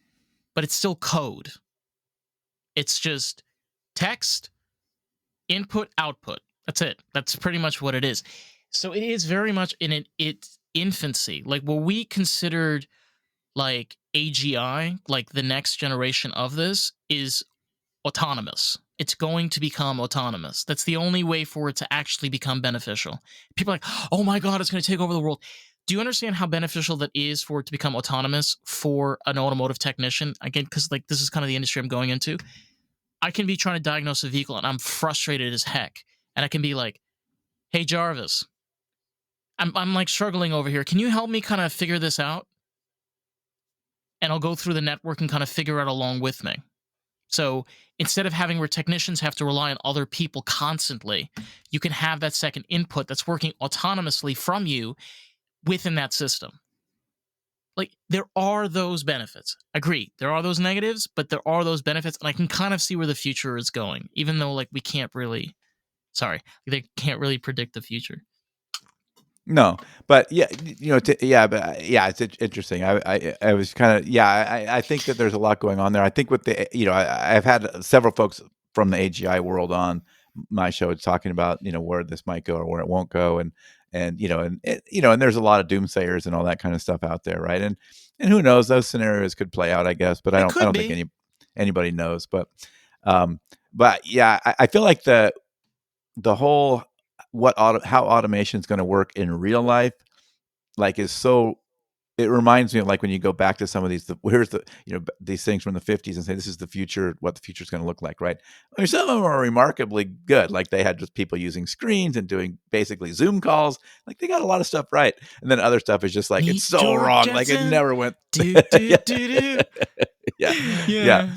Speaker 2: but it's still code. It's just text, input, output. That's it. That's pretty much what it is. So it is very much in its infancy. Like what we considered like AGI, like the next generation of this, is autonomous. It's going to become autonomous. That's the only way for it to actually become beneficial. People are like, oh my God, it's going to take over the world. Do you understand how beneficial that is for it to become autonomous for an automotive technician? Again, because like this is kind of the industry I'm going into. I can be trying to diagnose a vehicle and I'm frustrated as heck. And I can be like, hey, Jarvis, I'm like struggling over here. Can you help me kind of figure this out? And I'll go through the network and kind of figure it out along with me. So instead of having where technicians have to rely on other people constantly, you can have that second input that's working autonomously from you within that system. Like there are those benefits. Agree, there are those negatives, but there are those benefits, and I can kind of see where the future is going, even though like we can't really. Sorry, they can't really predict the future.
Speaker 3: No, but yeah, yeah, but yeah, it's interesting. I was kind of, yeah, I think that there's a lot going on there. I think with the, I've had several folks from the AGI world on my show talking about, where this might go or where it won't go, and there's a lot of doomsayers and all that kind of stuff out there, right? And who knows, those scenarios could play out, I guess, but
Speaker 2: It
Speaker 3: I
Speaker 2: could
Speaker 3: don't think
Speaker 2: be.
Speaker 3: anybody knows, um, but yeah, I feel like the whole how automation is going to work in real life, like, is so, it reminds me of like when you go back to some of these here's the these things from the 50s and say this is the future, what the future is going to look like, right? I mean, some of them are remarkably good, like they had just people using screens and doing basically Zoom calls, like they got a lot of stuff right, and then other stuff is just like it's
Speaker 2: Meet
Speaker 3: so
Speaker 2: George
Speaker 3: wrong, like it
Speaker 2: Jetson.
Speaker 3: never went.
Speaker 2: Do do
Speaker 3: Yeah.
Speaker 2: do
Speaker 3: Yeah,
Speaker 2: do.
Speaker 3: yeah,
Speaker 2: Yeah.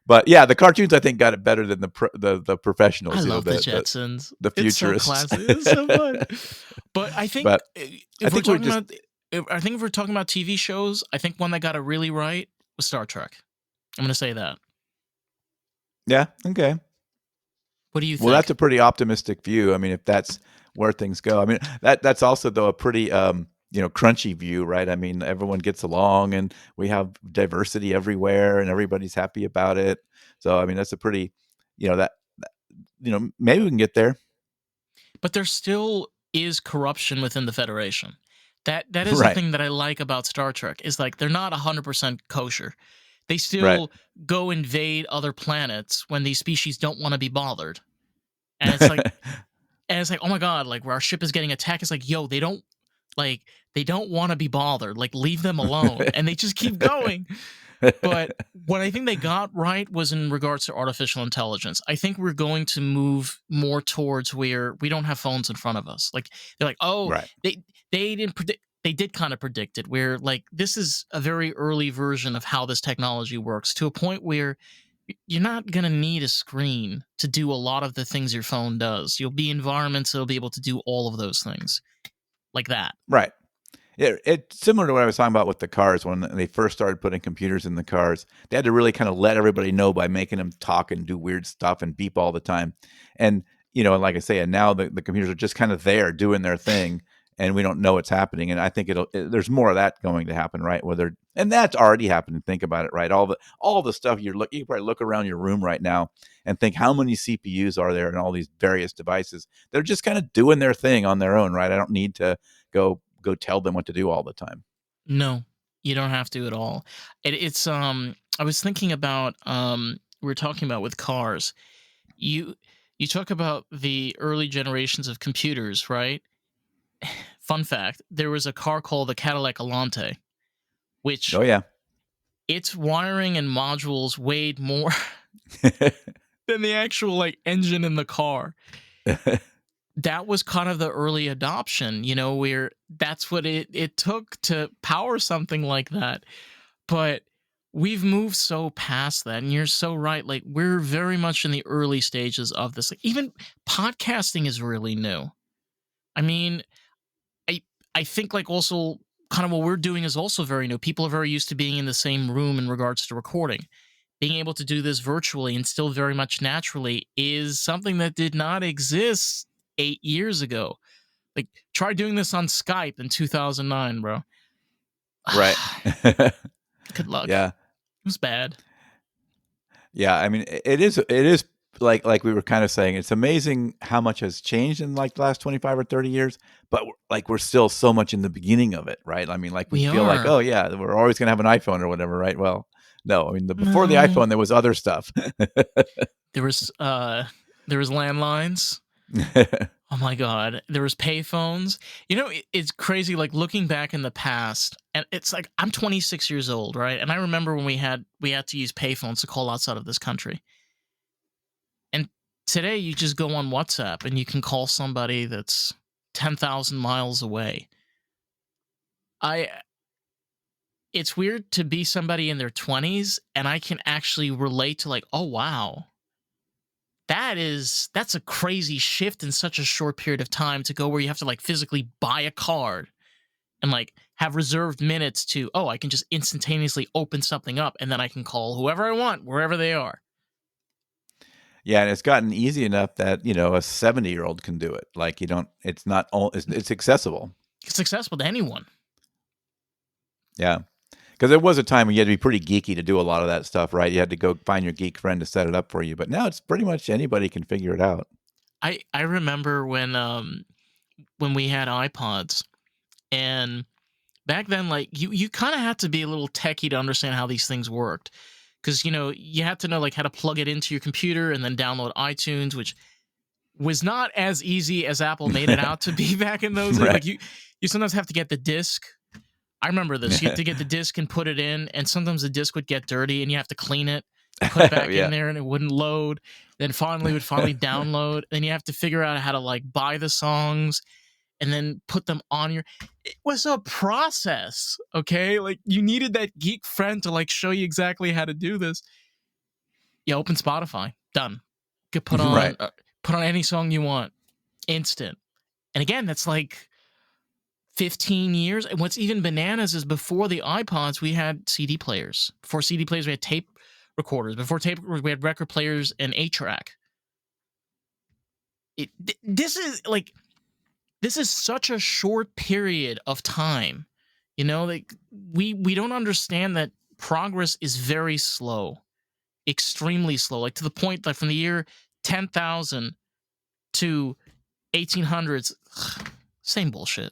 Speaker 3: but yeah, the cartoons I think got it better than the
Speaker 2: I
Speaker 3: professionals,
Speaker 2: love the Jetsons.
Speaker 3: the
Speaker 2: It's so
Speaker 3: futurists.
Speaker 2: classic. It's so fun. But I think
Speaker 3: But I
Speaker 2: if we're
Speaker 3: think we're
Speaker 2: talking
Speaker 3: just,
Speaker 2: about, if we're talking about TV shows, I think one that got it really right was Star Trek. I'm going to say that.
Speaker 3: yeah, okay.
Speaker 2: What do you
Speaker 3: Well, that's
Speaker 2: think?
Speaker 3: a pretty optimistic view. I mean, if that's where things go, I mean, that's also though a pretty crunchy view, right? I mean, everyone gets along and we have diversity everywhere and everybody's happy about it. So, I mean, that's a pretty, maybe we can get there.
Speaker 2: But there still is corruption within the Federation. That is the
Speaker 3: Right.
Speaker 2: thing that I like about Star Trek is like they're not 100% kosher. They
Speaker 3: Right.
Speaker 2: still go invade other planets when these species don't want to be bothered. And it's like, oh my god, like where our ship is getting attacked, it's like, yo, they don't want to be bothered. Like, leave them alone. And they just keep going. But what I think they got right was in regards to artificial intelligence. I think we're going to move more towards where we don't have phones in front of us. Like they're like, oh,
Speaker 3: Right.
Speaker 2: they didn't predict. They did kind of predict it. Where like this is a very early version of how this technology works, to a point where you're not gonna need a screen to do a lot of the things your phone does. You'll be environments that'll be able to do all of those things like that.
Speaker 3: Right. It's similar to what I was talking about with the cars when they first started putting computers in the cars. They had to really kind of let everybody know by making them talk and do weird stuff and beep all the time. And, and like I say, and now the computers are just kind of there doing their thing and we don't know what's happening. And I think there's more of that going to happen, right? And that's already happening. Think about it, right? All the stuff you can probably look around your room right now and think how many CPUs are there and all these various devices. They're just kind of doing their thing on their own, right? I don't need to go tell them what to do all the time.
Speaker 2: No, you don't have to at all. It's I was thinking about we were talking about with cars. You you talk about the early generations of computers, right? Fun fact, there was a car called the Cadillac Alante, which
Speaker 3: Oh yeah.
Speaker 2: its wiring and modules weighed more than the actual like engine in the car. That was kind of the early adoption, where that's what it took to power something like that. But we've moved so past that, and you're so right. Like we're very much in the early stages of this. Like even podcasting is really new. I mean, I I think like also kind of what we're doing is also very new. People are very used to being in the same room in regards to recording. Being able to do this virtually and still very much naturally is something that did not exist 8 years ago. Like, try doing this on Skype in 2009, bro.
Speaker 3: Right.
Speaker 2: Good luck.
Speaker 3: Yeah.
Speaker 2: It was bad.
Speaker 3: Yeah, I mean, it is like we were kind of saying, it's amazing how much has changed in like the last 25 or 30 years, but like we're still so much in the beginning of it, right? I mean, like we
Speaker 2: We
Speaker 3: feel like,
Speaker 2: are.
Speaker 3: oh yeah, we're always going to have an iPhone or whatever, right? Well, no, I mean, before the
Speaker 2: No.
Speaker 3: iPhone there was other stuff.
Speaker 2: There was landlines. Oh my god, there was payphones. You know, it's crazy. Like looking back in the past, and it's like I'm 26 years old, right? And I remember when we had to use payphones to call outside of this country. And today, you just go on WhatsApp and you can call somebody that's 10,000 miles away. It's weird to be somebody in their 20s, and I can actually relate to like, oh wow, that's a crazy shift in such a short period of time to go where you have to like physically buy a card and like have reserved minutes to, oh, I can just instantaneously open something up and then I can call whoever I want wherever they are.
Speaker 3: Yeah, and it's gotten easy enough that, a 70-year-old can do it. Like you don't it's not all it's accessible.
Speaker 2: It's accessible to anyone.
Speaker 3: Yeah. Because there was a time when you had to be pretty geeky to do a lot of that stuff, right? You had to go find your geek friend to set it up for you. But now it's pretty much anybody can figure it out.
Speaker 2: I remember when we had iPods, and back then, like you kind of had to be a little techie to understand how these things worked, because you had to know like how to plug it into your computer and then download iTunes, which was not as easy as Apple made it out to be back in those days.
Speaker 3: Right.
Speaker 2: Like you sometimes have to get the disc. I remember this. You have to get the disc and put it in, and sometimes the disc would get dirty, and you have to clean it, put it back
Speaker 3: Yeah.
Speaker 2: in there, and it wouldn't load. Then finally, it would finally download. Then you have to figure out how to like buy the songs, and then put them on your. It was a process, okay? Like you needed that geek friend to like show you exactly how to do this. You open Spotify, done. You could put
Speaker 3: Right.
Speaker 2: on any song you want, instant. And again, that's like 15 years. And what's even bananas is before the iPods, we had CD players. Before CD players, we had tape recorders. Before tape recorders, we had record players and 8-track. This is such a short period of time. Like we don't understand that progress is very slow, extremely slow. Like to the point that from the year 10,000 to 1800s, same bullshit.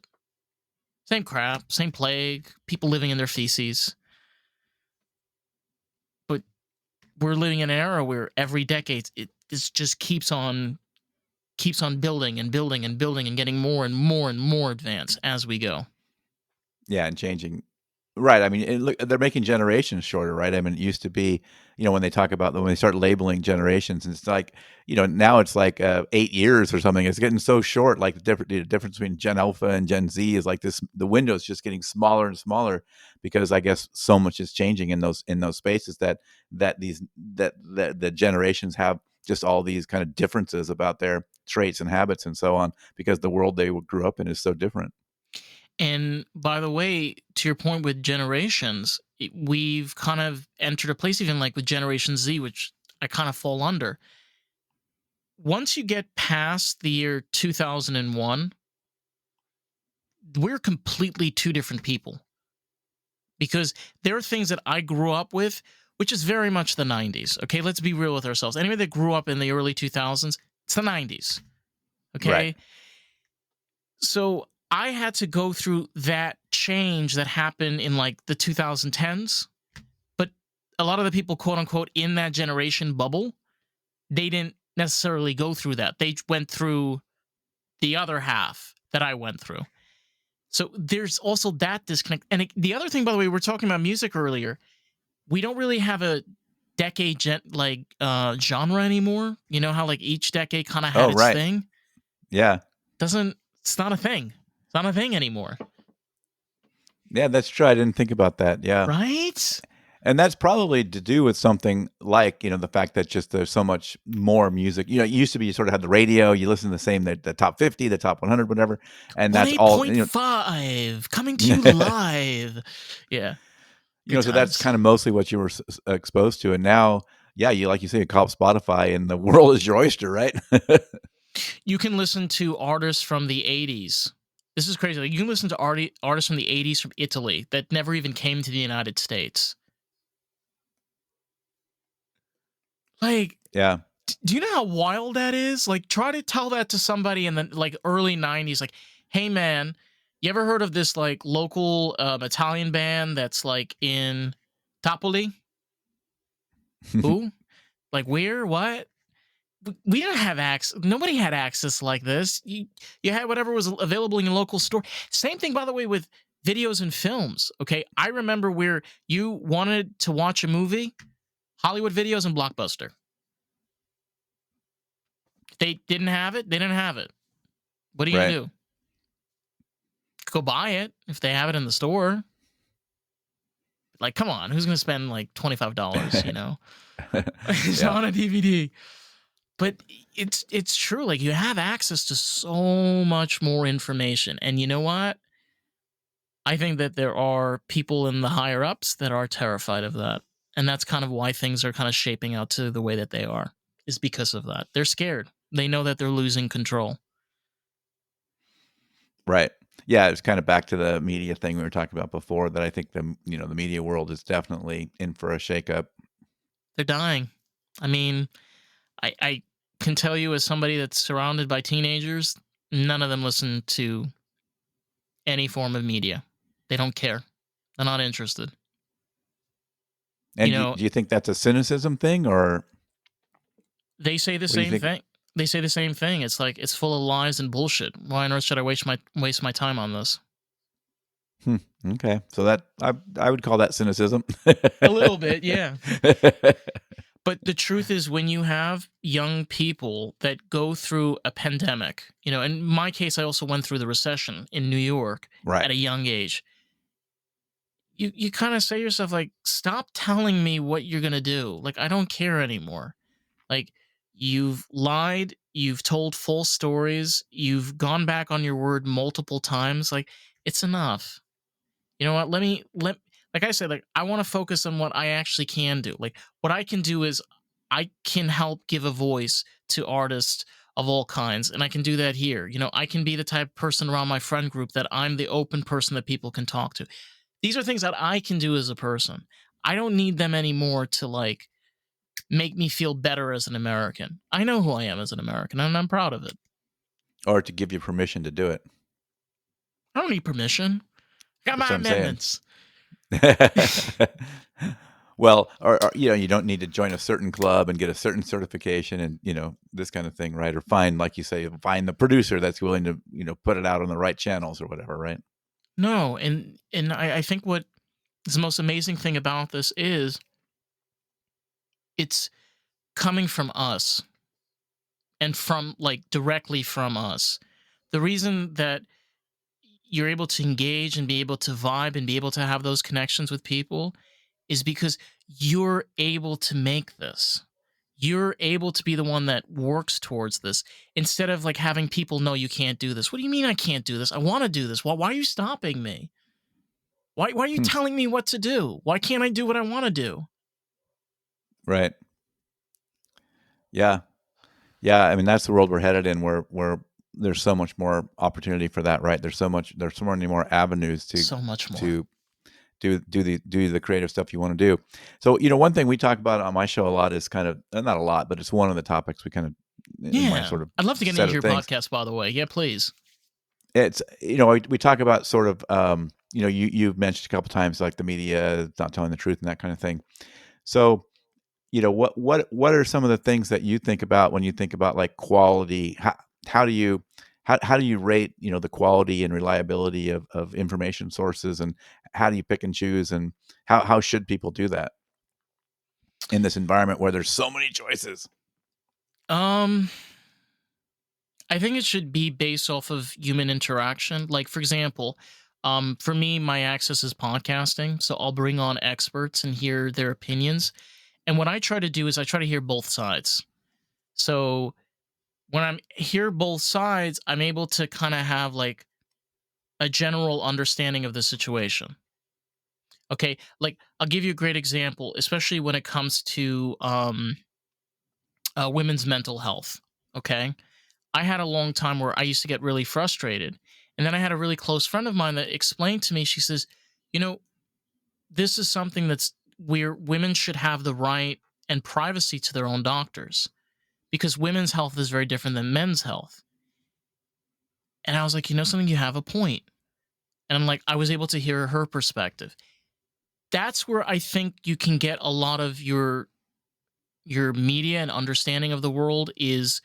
Speaker 2: Same crap, same plague, people living in their feces. But we're living in an era where every decade this just keeps on building and building and building and getting more and more and more advanced as we go.
Speaker 3: Yeah, and changing. Right. I mean, look, they're making generations shorter, right? I mean, it used to be, when they talk about when they start labeling generations, and it's like, now it's like 8 years or something. It's getting so short. Like the difference between Gen Alpha and Gen Z is like this. The window is just getting smaller and smaller because I guess so much is changing in those spaces that the generations have just all these kind of differences about their traits and habits and so on because the world they grew up in is so different.
Speaker 2: And by the way, to your point with generations, we've kind of entered a place even like with Generation Z, which I kind of fall under. Once you get past the year 2001, we're completely two different people. Because there are things that I grew up with, which is very much the 90s. Okay, let's be real with ourselves. Anybody that grew up in the early 2000s, it's the 90s. Okay?
Speaker 3: Right.
Speaker 2: So I had to go through that change that happened in like the 2010s. But a lot of the people, quote unquote, in that generation bubble, they didn't necessarily go through that. They went through the other half that I went through. So there's also that disconnect. And the other thing, by the way, we were talking about music earlier. We don't really have a decade genre anymore. You know how like each decade kind of had its
Speaker 3: Right.
Speaker 2: thing?
Speaker 3: Yeah.
Speaker 2: It's not a thing. It's not a thing anymore.
Speaker 3: Yeah, that's true. I didn't think about that. Yeah.
Speaker 2: Right?
Speaker 3: And that's probably to do with something like, the fact that just there's so much more music. It used to be you sort of had the radio, you listen to the same, the top 50, the top 100, whatever. And that's all,
Speaker 2: 8.5 coming to you live. Yeah. Good
Speaker 3: so that's
Speaker 2: times.
Speaker 3: kind of mostly what you were exposed to. And now, yeah, like you say, you call up Spotify and the world is your oyster, right?
Speaker 2: You can listen to artists from the 80s. This is crazy. Like, you can listen to artists from the 80s from Italy that never even came to the United States. Like,
Speaker 3: Yeah.
Speaker 2: do you know how wild that is? Like, try to tell that to somebody in the like early 90s. Like, hey man, you ever heard of this like local Italian band that's like in Tapoli? Who? Like, where? What? We didn't have access. Nobody had access like this. You had whatever was available in your local store. Same thing, by the way, with videos and films. Okay, I remember where you wanted to watch a movie, Hollywood Videos and Blockbuster. They didn't have it. They didn't have it. What are you
Speaker 3: Right.
Speaker 2: gonna do? Go buy it if they have it in the store. Like, come on, who's gonna spend like $25? You know, it's
Speaker 3: Yeah.
Speaker 2: on a DVD. But it's true. Like, you have access to so much more information, and you know what? I think that there are people in the higher ups that are terrified of that. And that's kind of why things are kind of shaping out to the way that they are, is because of that. They're scared. They know that they're losing control.
Speaker 3: Right. Yeah, it's kind of back to the media thing we were talking about before, that I think the media world is definitely in for a shakeup.
Speaker 2: They're dying. I mean, I can tell you, as somebody that's surrounded by teenagers, none of them listen to any form of media. They don't care. They're not interested. You
Speaker 3: And
Speaker 2: know,
Speaker 3: do you think that's a cynicism thing, or
Speaker 2: they say the
Speaker 3: what do you
Speaker 2: same
Speaker 3: think?
Speaker 2: thing. They say the same thing. It's like, it's full of lies and bullshit. Why on earth should I waste my time on this?
Speaker 3: Hmm, okay, so that I would call that cynicism.
Speaker 2: A little bit, yeah. But the truth is, when you have young people that go through a pandemic, in my case, I also went through the recession in New York
Speaker 3: Right.
Speaker 2: at a young age. You kind of say to yourself, like, stop telling me what you're gonna do. Like, I don't care anymore. Like, you've lied, you've told false stories, you've gone back on your word multiple times. Like, it's enough. You know what? Like I said, like, I want to focus on what I actually can do. Like, what I can do is I can help give a voice to artists of all kinds, and I can do that here. I can be the type of person around my friend group that I'm the open person that people can talk to. These are things that I can do as a person. I don't need them anymore to like make me feel better as an American. I know who I am as an American, and I'm proud of it.
Speaker 3: Or to give you permission to do it.
Speaker 2: I don't need permission. I got
Speaker 3: That's
Speaker 2: my
Speaker 3: what I'm saying.
Speaker 2: amendments.
Speaker 3: Well, or you don't need to join a certain club and get a certain certification, and this kind of thing, right? Or find, like you say, find the producer that's willing to put it out on the right channels or whatever, right?
Speaker 2: No, and I think what is the most amazing thing about this is it's coming from us, and from like directly from us. The reason that you're able to engage and be able to vibe and be able to have those connections with people is because you're able to make this. You're able to be the one that works towards this, instead of like having people know you can't do this. What do you mean I can't do this? I want to do this. Why are you stopping me? Why are you
Speaker 3: Hmm.
Speaker 2: telling me what to do? Why can't I do what I want to do?
Speaker 3: Right. Yeah. Yeah. I mean, that's the world we're headed in, where there's so much more opportunity for that, right? There's so many more avenues
Speaker 2: So much more.
Speaker 3: to do the creative stuff you want to do. So, one thing we talk about on my show a lot is kind of, not a lot, but it's one of the topics we kind of, in my
Speaker 2: Yeah.
Speaker 3: sort of
Speaker 2: I'd love to get
Speaker 3: set
Speaker 2: into
Speaker 3: of
Speaker 2: your
Speaker 3: things.
Speaker 2: podcast, by the way. Yeah, please.
Speaker 3: It's, we talk about sort of, you've mentioned a couple times, like the media not telling the truth and that kind of thing. So, what are some of the things that you think about when you think about like quality? How do you how do you rate the quality and reliability of information sources, and how do you pick and choose, and how should people do that in this environment where there's so many choices?
Speaker 2: Um, I think it should be based off of human interaction. Like, for example, for me, my access is podcasting, so I'll bring on experts and hear their opinions. And what I try to do is I try to hear both sides. So when I'm hear both sides, I'm able to kind of have like a general understanding of the situation. Okay, like, I'll give you a great example, especially when it comes to women's mental health. Okay, I had a long time where I used to get really frustrated. And then I had a really close friend of mine that explained to me, she says, you know, this is something that's where women should have the right and privacy to their own doctors because women's health is very different than men's health. And I was like, you know something, you have a point. And I'm like, I was able to hear her perspective. That's where I think you can get a lot of your media and understanding of the world is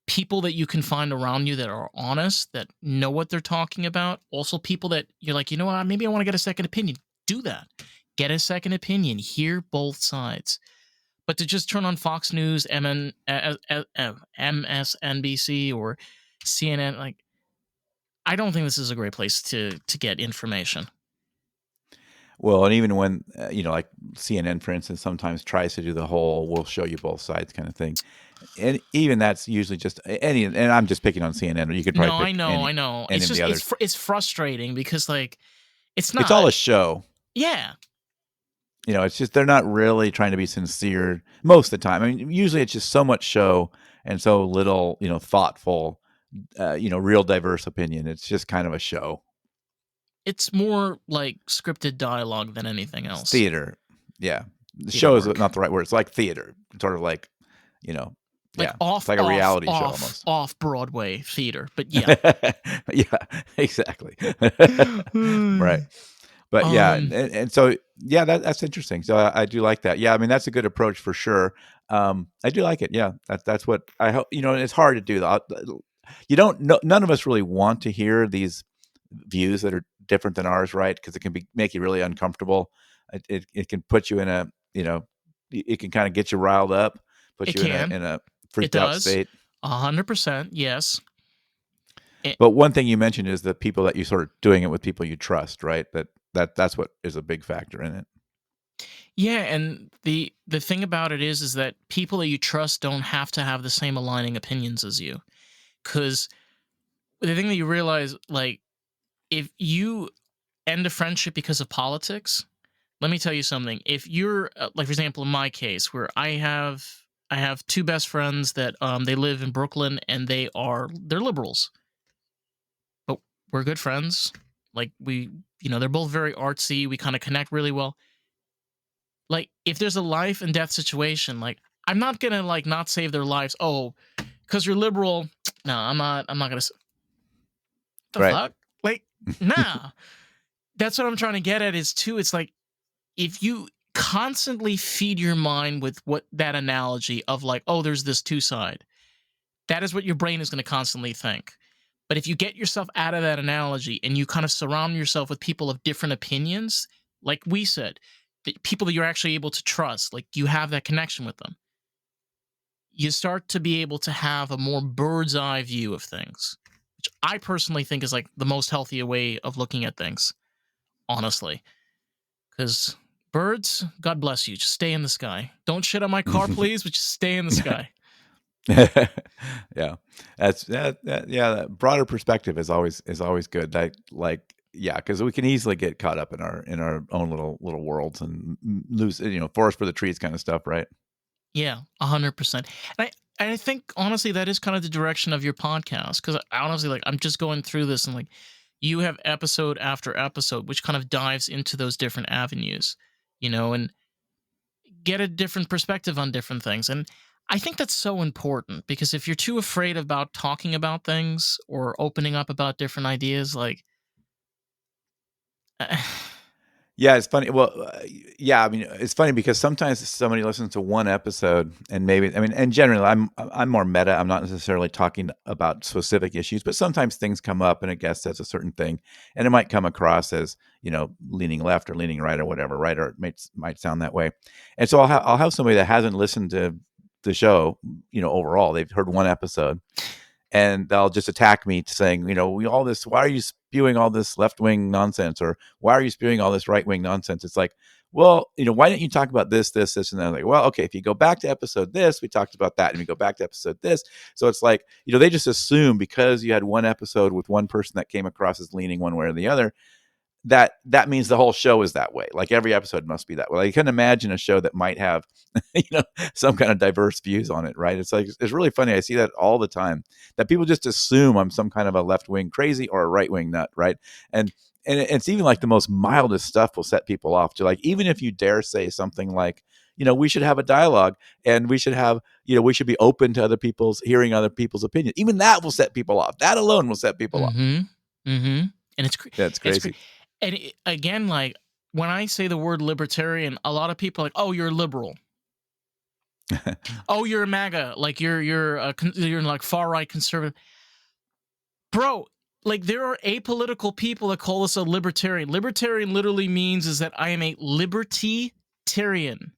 Speaker 2: people that you can find around you that are honest, that know what they're talking about. Also, people that you're like, you know what, maybe I want to get a second opinion. Do that. Get a second opinion. Hear both sides. But to just turn on Fox News, MSNBC, or CNN, like, I don't think this is a great place to get information.
Speaker 3: Well, and even when like CNN, for instance, sometimes tries to do the whole "we'll show you both sides" kind of thing, and even that's usually just any. And I'm just picking on CNN. You could probably
Speaker 2: No,
Speaker 3: pick
Speaker 2: I know.
Speaker 3: any
Speaker 2: It's
Speaker 3: of the
Speaker 2: just
Speaker 3: others.
Speaker 2: it's frustrating because like it's
Speaker 3: It's all
Speaker 2: not.
Speaker 3: a show.
Speaker 2: Yeah,
Speaker 3: It's just they're not really trying to be sincere most of the time. I mean, usually it's just so much show and so little, thoughtful, real diverse opinion. It's just kind of a show.
Speaker 2: it's more like scripted dialogue than anything
Speaker 3: It's
Speaker 2: else.
Speaker 3: theater. Yeah. The
Speaker 2: Theater
Speaker 3: show is
Speaker 2: work.
Speaker 3: not the right word. It's like theater. It's sort of like,
Speaker 2: Like
Speaker 3: yeah. It's like a reality show almost.
Speaker 2: off Broadway theater. But yeah.
Speaker 3: Yeah, exactly. Right. But yeah,
Speaker 2: um
Speaker 3: and so yeah, that's interesting. So I do like that. Yeah, I mean that's a good approach for sure. I do like it. Yeah, that's what I hope. And it's hard to do that. You don't. No, none of us really want to hear these views that are different than ours, right? Because it can make you really uncomfortable. It can put you in a it can kind of get you riled up, put
Speaker 2: it
Speaker 3: you in
Speaker 2: can.
Speaker 3: a
Speaker 2: It
Speaker 3: freaked out
Speaker 2: does.
Speaker 3: state.
Speaker 2: 100%. Yes. It,
Speaker 3: But one thing you mentioned is the people that you sort of doing it with people you trust, right? That's what is a big factor in it.
Speaker 2: yeah, and the thing about it is that people that you trust don't have to have the same aligning opinions as you. Cuz the thing that you realize, like, if you end a friendship because of politics, let me tell you something. If you're like, for example, in my case, where I have two best friends that they live in Brooklyn and they're liberals, but we're good friends. Like, they're both very artsy. We kind of connect really well. Like, if there's a life and death situation, like, I'm not gonna like not save their lives. Oh, because you're liberal. No, I'm not. I'm not gonna. The
Speaker 3: Right.
Speaker 2: fuck? Like, nah. That's what I'm trying to get at. Is too. It's like, if you constantly feed your mind with what that analogy of like, oh, there's this two side, that is what your brain is going to constantly think. But if you get yourself out of that analogy and you kind of surround yourself with people of different opinions, like we said, the people that you're actually able to trust, like you have that connection with them, you start to be able to have a more bird's eye view of things, which I personally think is like the most healthy way of looking at things, honestly. Because birds, God bless you, just stay in the sky. Don't shit on my car, please, but just stay in the sky.
Speaker 3: Yeah, yeah. That broader perspective is always good. Yeah, because we can easily get caught up in our own little worlds and lose forest for the trees kind of stuff, right?
Speaker 2: Yeah, 100%. And I think honestly that is kind of the direction of your podcast, because I honestly, like, I'm just going through this and like you have episode after episode which kind of dives into those different avenues, and get a different perspective on different things. And I think that's so important because if you're too afraid about talking about things or opening up about different ideas, like,
Speaker 3: Yeah, it's funny. Well, yeah, I mean, it's funny because sometimes somebody listens to one episode and and generally, I'm more meta. I'm not necessarily talking about specific issues, but sometimes things come up and a guest says a certain thing, and it might come across as leaning left or leaning right or whatever, right? Or it might sound that way, and so I'll have somebody that hasn't listened to the show, overall, they've heard one episode, and they'll just attack me saying, all this, why are you spewing all this left wing nonsense? Or why are you spewing all this right wing nonsense? It's like, well, why didn't you talk about this, and then I'm like, well, okay, if you go back to episode this, we talked about that. And we go back to episode this. So it's like, they just assume because you had one episode with one person that came across as leaning one way or the other, that means the whole show is that way. Like every episode must be that way. Like, you can imagine a show that might have, some kind of diverse views on it, right? It's like, it's really funny. I see that all the time, that people just assume I'm some kind of a left wing crazy or a right wing nut, right? And it's even like the most mildest stuff will set people off. To like, even if you dare say something like, we should have a dialogue, and we should have, we should be open to hearing other people's opinions. Even that will set people off. That alone will set people off.
Speaker 2: Mm-hmm. Mm-hmm. And
Speaker 3: That's
Speaker 2: it's
Speaker 3: crazy.
Speaker 2: and again, like when I say the word libertarian, a lot of people are like, "Oh, you're liberal. Oh, you're a MAGA. Like you're like far right conservative." Bro, like there are apolitical people that call us a libertarian. Libertarian literally means is that I am a liberty-tarian.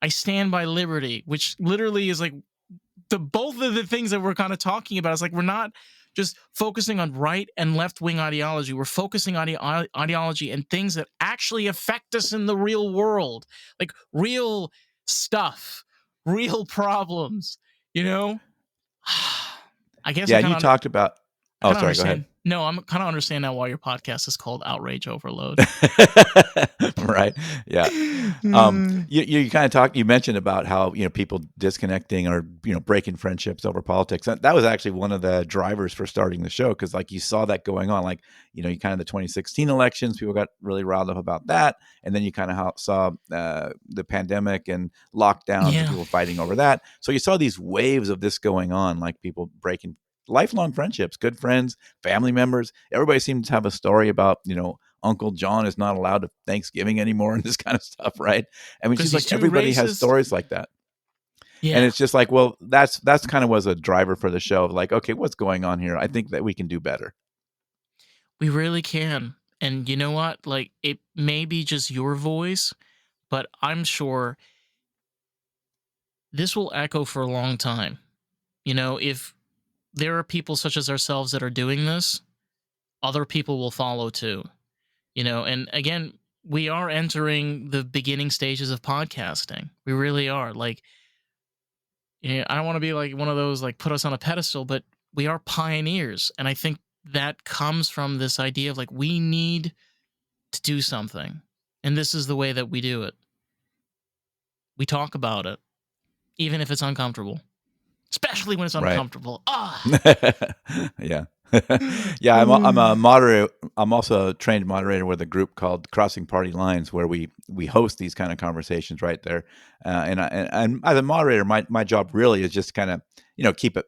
Speaker 2: I stand by liberty, which literally is like both of the things that we're kind of talking about. It's like we're not just focusing on right and left wing ideology. We're focusing on ideology and things that actually affect us in the real world, like real stuff, real problems. You know, I guess
Speaker 3: Yeah, and you talked about.
Speaker 2: I
Speaker 3: Oh,
Speaker 2: kind of
Speaker 3: sorry. Go ahead.
Speaker 2: understand. No, I'm kind of understand now why your podcast is called Outrage Overload.
Speaker 3: Right. Yeah.
Speaker 2: Mm.
Speaker 3: You kind of you mentioned about how, people disconnecting or, breaking friendships over politics. That was actually one of the drivers for starting the show. Cause like you saw that going on, like, you kind of the 2016 elections, people got really riled up about that. And then you kind of saw the pandemic and lockdowns and
Speaker 2: Yeah,
Speaker 3: people fighting over that. So you saw these waves of this going on, like people breaking lifelong friendships, good friends, family members. Everybody seems to have a story about, Uncle John is not allowed to Thanksgiving anymore and this kind of stuff, right? I mean,
Speaker 2: because
Speaker 3: she's
Speaker 2: he's
Speaker 3: like,
Speaker 2: too
Speaker 3: everybody has
Speaker 2: racist.
Speaker 3: stories like that. And
Speaker 2: Yeah,
Speaker 3: it's just like, well, that's kind of was a driver for the show of like, okay, what's going on here? I think that we can do better.
Speaker 2: we really can. And you know what? Like, it may be just your voice, but I'm sure this will echo for a long time. If there are people such as ourselves that are doing this, other people will follow too. And again, we are entering the beginning stages of podcasting. We really are. Like, I don't want to be like one of those like put us on a pedestal, but we are pioneers. And I think that comes from this idea of like we need to do something. And this is the way that we do it. We talk about it, even if it's uncomfortable, especially when it's
Speaker 3: Right.
Speaker 2: uncomfortable. Ah.
Speaker 3: Yeah. Yeah, I'm a moderator. I'm also a trained moderator with a group called Crossing Party Lines, where we host these kind of conversations right there. And as a moderator, my job really is just kind of, keep it,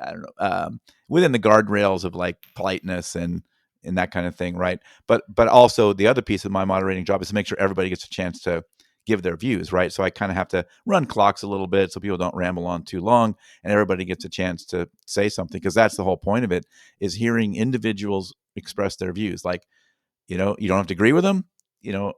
Speaker 3: I don't know, within the guardrails of like politeness and that kind of thing, right? But also the other piece of my moderating job is to make sure everybody gets a chance to give their views, right? So I kind of have to run clocks a little bit so people don't ramble on too long, and everybody gets a chance to say something, because that's the whole point of it, is hearing individuals express their views. Like, you don't have to agree with them. No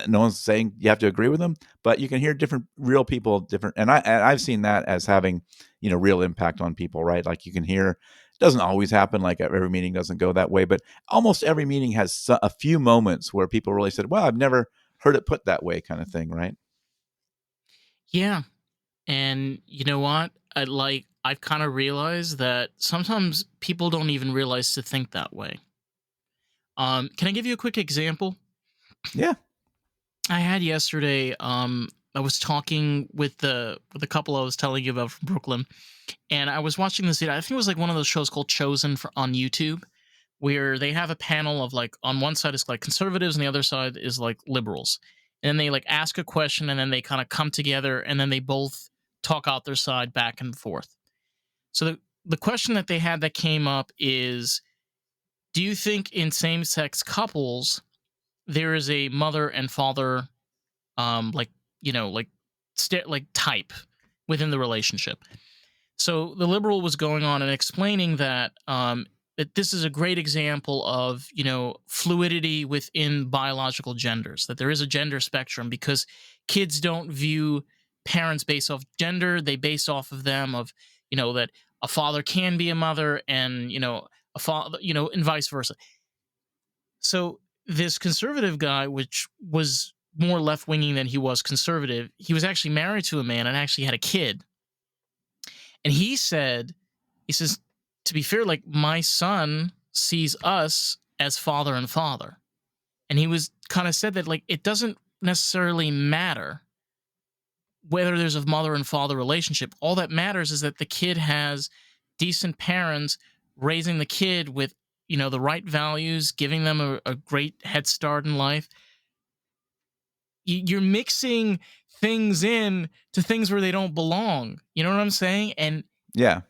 Speaker 3: one's saying you have to agree with them, but you can hear different real people, different. And I've seen that as having, real impact on people, right? Like you can hear, it doesn't always happen. Like every meeting doesn't go that way, but almost every meeting has a few moments where people really said, well, I've never heard it put that way, kind of thing. Right.
Speaker 2: Yeah. And you know what? I've kind of realized that sometimes people don't even realize to think that way. Can I give you a quick example?
Speaker 3: Yeah.
Speaker 2: I had yesterday. I was talking with the couple I was telling you about from Brooklyn, and I was watching this video. I think it was like one of those shows called Chosen on YouTube, where they have a panel of like on one side is like conservatives and the other side is like liberals, and then they like ask a question and then they kind of come together and then they both talk out their side back and forth. So the question that they had that came up is, do you think in same sex couples there is a mother and father like like like type within the relationship? So the liberal was going on and explaining that this is a great example of fluidity within biological genders, that there is a gender spectrum, because kids don't view parents based off gender. They base off of them of that a father can be a mother, and a father, and vice versa. So this conservative guy, which was more left winging than he was conservative, he was actually married to a man and actually had a kid. And he says, to be fair, like my son sees us as father and father. And he was kind of said that like it doesn't necessarily matter whether there's a mother and father relationship. All that matters is that the kid has decent parents raising the kid with, the right values, giving them a great head start in life. You're mixing things in to things where they don't belong. You know what I'm saying? And
Speaker 3: Yeah.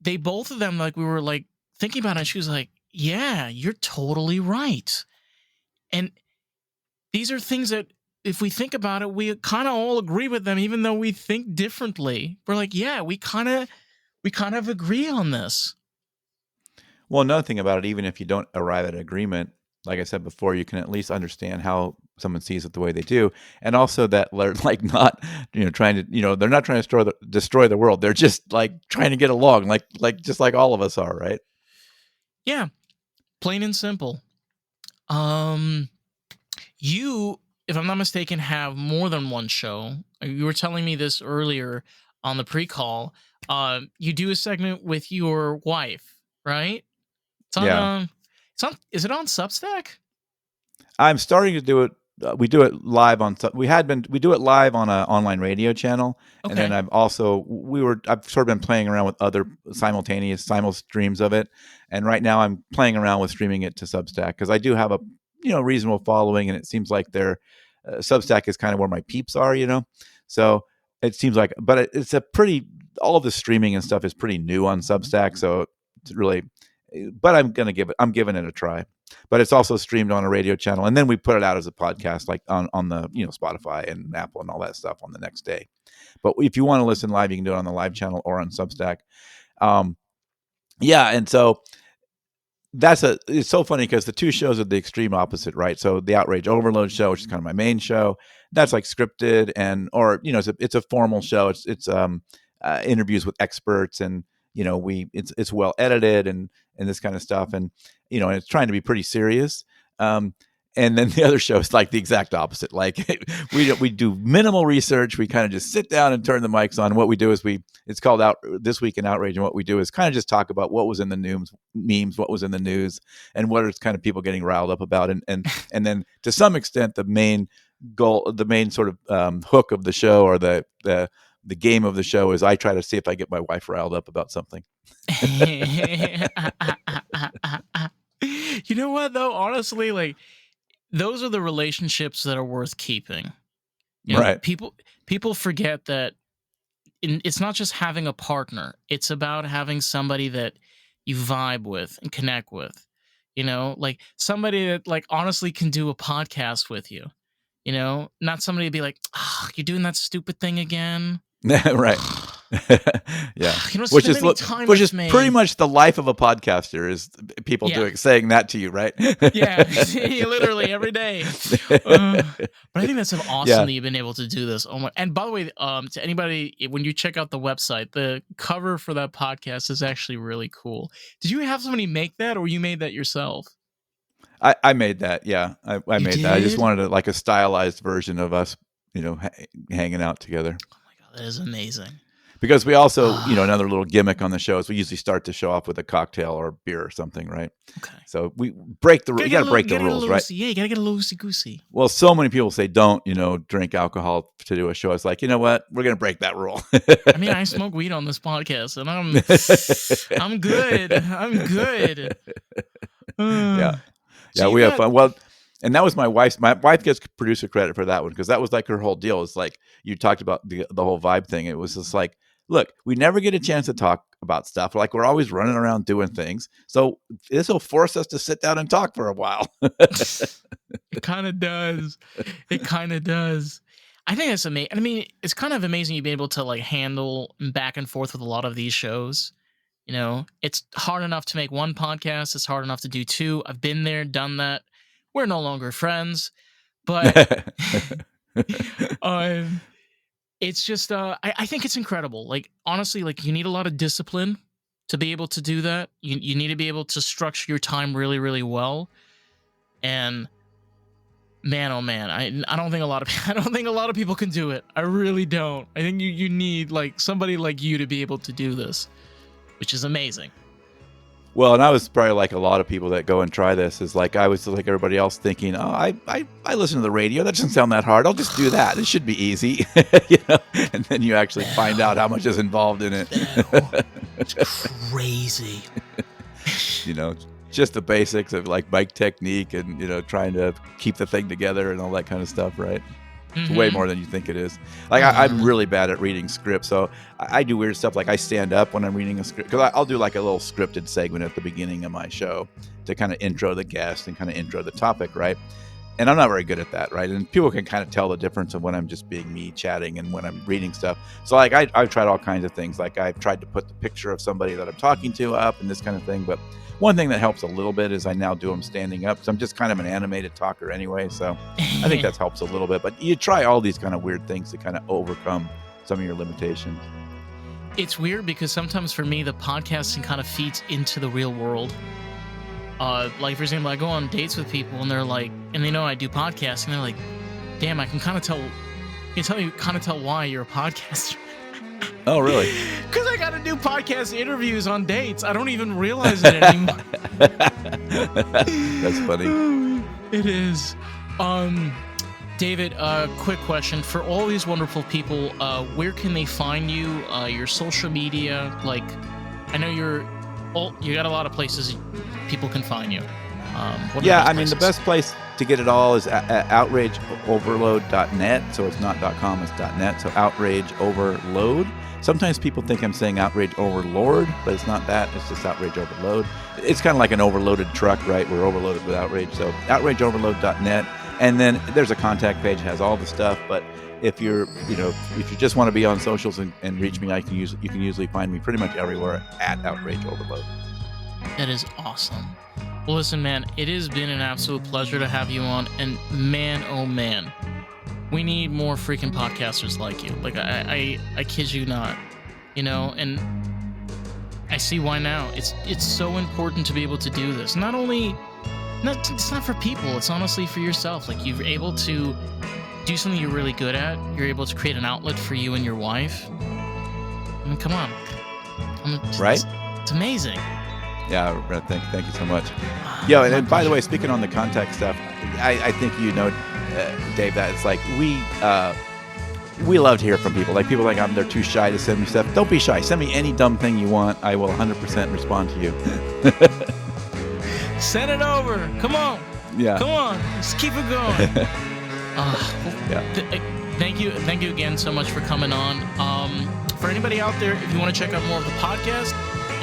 Speaker 2: they both of them, like, we were like thinking about it. And she was like, yeah, you're totally right. And these are things that, if we think about it, we kind of all agree with them, even though we think differently. We're like, yeah, we kind of agree on this.
Speaker 3: Well, another thing about it, even if you don't arrive at an agreement, like I said before, you can at least understand how someone sees it the way they do, and also that they're like not, trying to, they're not trying to destroy the world. They're just like trying to get along, like just like all of us are, right?
Speaker 2: Yeah, plain and simple. You, if I'm not mistaken, have more than one show. You were telling me this earlier on the pre-call. You do a segment with your wife, right? It's on.
Speaker 3: Yeah.
Speaker 2: It's on. Is it on Substack?
Speaker 3: I'm starting to do it. We do it live on. We do it live on an online radio channel, and then
Speaker 2: Okay.
Speaker 3: I've sort of been playing around with other simul streams of it, and right now I'm playing around with streaming it to Substack because I do have a reasonable following, and it seems like their Substack is kind of where my peeps are, So it seems like, but it's a pretty, all of the streaming and stuff is pretty new on Substack, so it's really. But I'm giving it a try. But it's also streamed on a radio channel, and then we put it out as a podcast, like on the Spotify and Apple and all that stuff on the next day. But if you want to listen live, you can do it on the live channel or on Substack. Yeah, and so it's so funny because the two shows are the extreme opposite, right? So the Outrage Overload show, which is kind of my main show, that's like scripted it's a formal show. It's interviews with experts, and it's well edited and this kind of stuff, and and it's trying to be pretty serious. And then the other show is like the exact opposite. Like we do minimal research. We kind of just sit down and turn the mics on. What we do is it's called This Week in Outrage, and what we do is kind of just talk about what was in the news, memes, what was in the news, and what are kind of people getting riled up about, and then to some extent the main goal, the main sort of hook of the show, or the game of the show, is I try to see if I get my wife riled up about something.
Speaker 2: You know what though? Honestly, like, those are the relationships that are worth keeping.
Speaker 3: Right.
Speaker 2: People forget that it's not just having a partner. It's about having somebody that you vibe with and connect with. Like somebody that, like, honestly can do a podcast with you. Not somebody to be like, oh, you're doing that stupid thing again.
Speaker 3: Right. Yeah.
Speaker 2: You don't spend any time
Speaker 3: which
Speaker 2: with
Speaker 3: is
Speaker 2: me.
Speaker 3: pretty much the life of a podcaster, is people saying that to you, right?
Speaker 2: Yeah, literally every day. But I think that's so awesome that you've been able to do this. Oh my! And by the way, to anybody, when you check out the website, the cover for that podcast is actually really cool. Did you have somebody make that, or you made that yourself?
Speaker 3: I made that. Yeah, I made that. I just wanted like a stylized version of us, hanging out together.
Speaker 2: Oh my god, that is amazing.
Speaker 3: Because we also, another little gimmick on the show is we usually start the show off with a cocktail or beer or something, right?
Speaker 2: Okay.
Speaker 3: So we break the rules. You got to break the rules, right?
Speaker 2: Yeah, you got to get a loosey goosey.
Speaker 3: Well, so many people say don't, drink alcohol to do a show. It's like, you know what? We're going to break that rule.
Speaker 2: I mean, I smoke weed on this podcast, and I'm good. I'm good.
Speaker 3: Yeah. Yeah, we have fun. Well, and that was my wife gets producer credit for that one, because that was like her whole deal. It's like you talked about the whole vibe thing. It was just like, look, we never get a chance to talk about stuff. Like, we're always running around doing things. So this will force us to sit down and talk for a while.
Speaker 2: It kind of does. It kind of does. I think that's amazing. I mean, it's kind of amazing you've been able to like handle back and forth with a lot of these shows. It's hard enough to make one podcast. It's hard enough to do two. I've been there, done that. We're no longer friends, but it's just, I think it's incredible. Like, honestly, like, you need a lot of discipline to be able to do that. You need to be able to structure your time really, really well. And man, oh man, I don't think a lot of people can do it. I really don't. I think you need like somebody like you to be able to do this, which is amazing.
Speaker 3: Well, and I was probably like a lot of people that go and try this, is like I was like everybody else thinking, oh, I listen to the radio. That doesn't sound that hard. I'll just do that. It should be easy. And then you actually find out how much is involved in it.
Speaker 2: It's crazy.
Speaker 3: Just the basics of like mic technique and, trying to keep the thing together and all that kind of stuff, right? It's way more than you think it is. Like I'm really bad at reading scripts, so I do weird stuff. Like I stand up when I'm reading a script, because I'll do like a little scripted segment at the beginning of my show to kind of intro the guest and kind of intro the topic, right? And I'm not very good at that, right? And people can kind of tell the difference of when I'm just being me chatting and when I'm reading stuff. So like I've tried all kinds of things. Like I've tried to put the picture of somebody that I'm talking to up and this kind of thing, but one thing that helps a little bit is I now do them standing up. So I'm just kind of an animated talker anyway. So I think that helps a little bit. But you try all these kind of weird things to kind of overcome some of your limitations.
Speaker 2: It's weird because sometimes for me, the podcasting kind of feeds into the real world. Like, for example, I go on dates with people and they're like, and they know I do podcasting. And they're like, damn, I can kind of tell, why you're a podcaster.
Speaker 3: Oh, really?
Speaker 2: Because I got to do podcast interviews on dates. I don't even realize it anymore.
Speaker 3: That's funny.
Speaker 2: It is. David, quick question. For all these wonderful people, where can they find you? Your social media? Like, I know you got a lot of places people can find you.
Speaker 3: The best place to get it all is at outrageoverload.net. So it's not .com, it's .net. So Outrage Overload. Sometimes people think I'm saying Outrage Overlord, but it's not that. It's just Outrage Overload. It's kind of like an overloaded truck, right? We're overloaded with outrage. So outrageoverload.net. And then there's a contact page that has all the stuff. But if you just want to be on socials and reach me, you can usually find me pretty much everywhere at Outrage Overload.
Speaker 2: That is awesome. Well, listen, man, it has been an absolute pleasure to have you on. And man, oh man, we need more freaking podcasters like you. Like, I kid you not, and I see why now. It's so important to be able to do this. It's not for people. It's honestly for yourself. Like, you're able to do something you're really good at. You're able to create an outlet for you and your wife. I mean, come on.
Speaker 3: Right?
Speaker 2: It's amazing.
Speaker 3: Yeah, thank you so much. Yeah, and by the way, speaking on the contact stuff, I think Dave, that it's like we love to hear from people. Like people like they're too shy to send me stuff. Don't be shy. Send me any dumb thing you want. I will 100% respond to you.
Speaker 2: Send it over. Come on.
Speaker 3: Yeah.
Speaker 2: Come on. Just keep it going. Thank you again so much for coming on. For anybody out there, if you want to check out more of the podcast,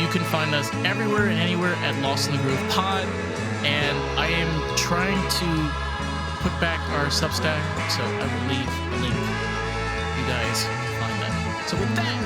Speaker 2: you can find us everywhere and anywhere at Lost in the Groove Pod. And I am trying to put back our Substack, so I will leave a link. You guys find that. So with that,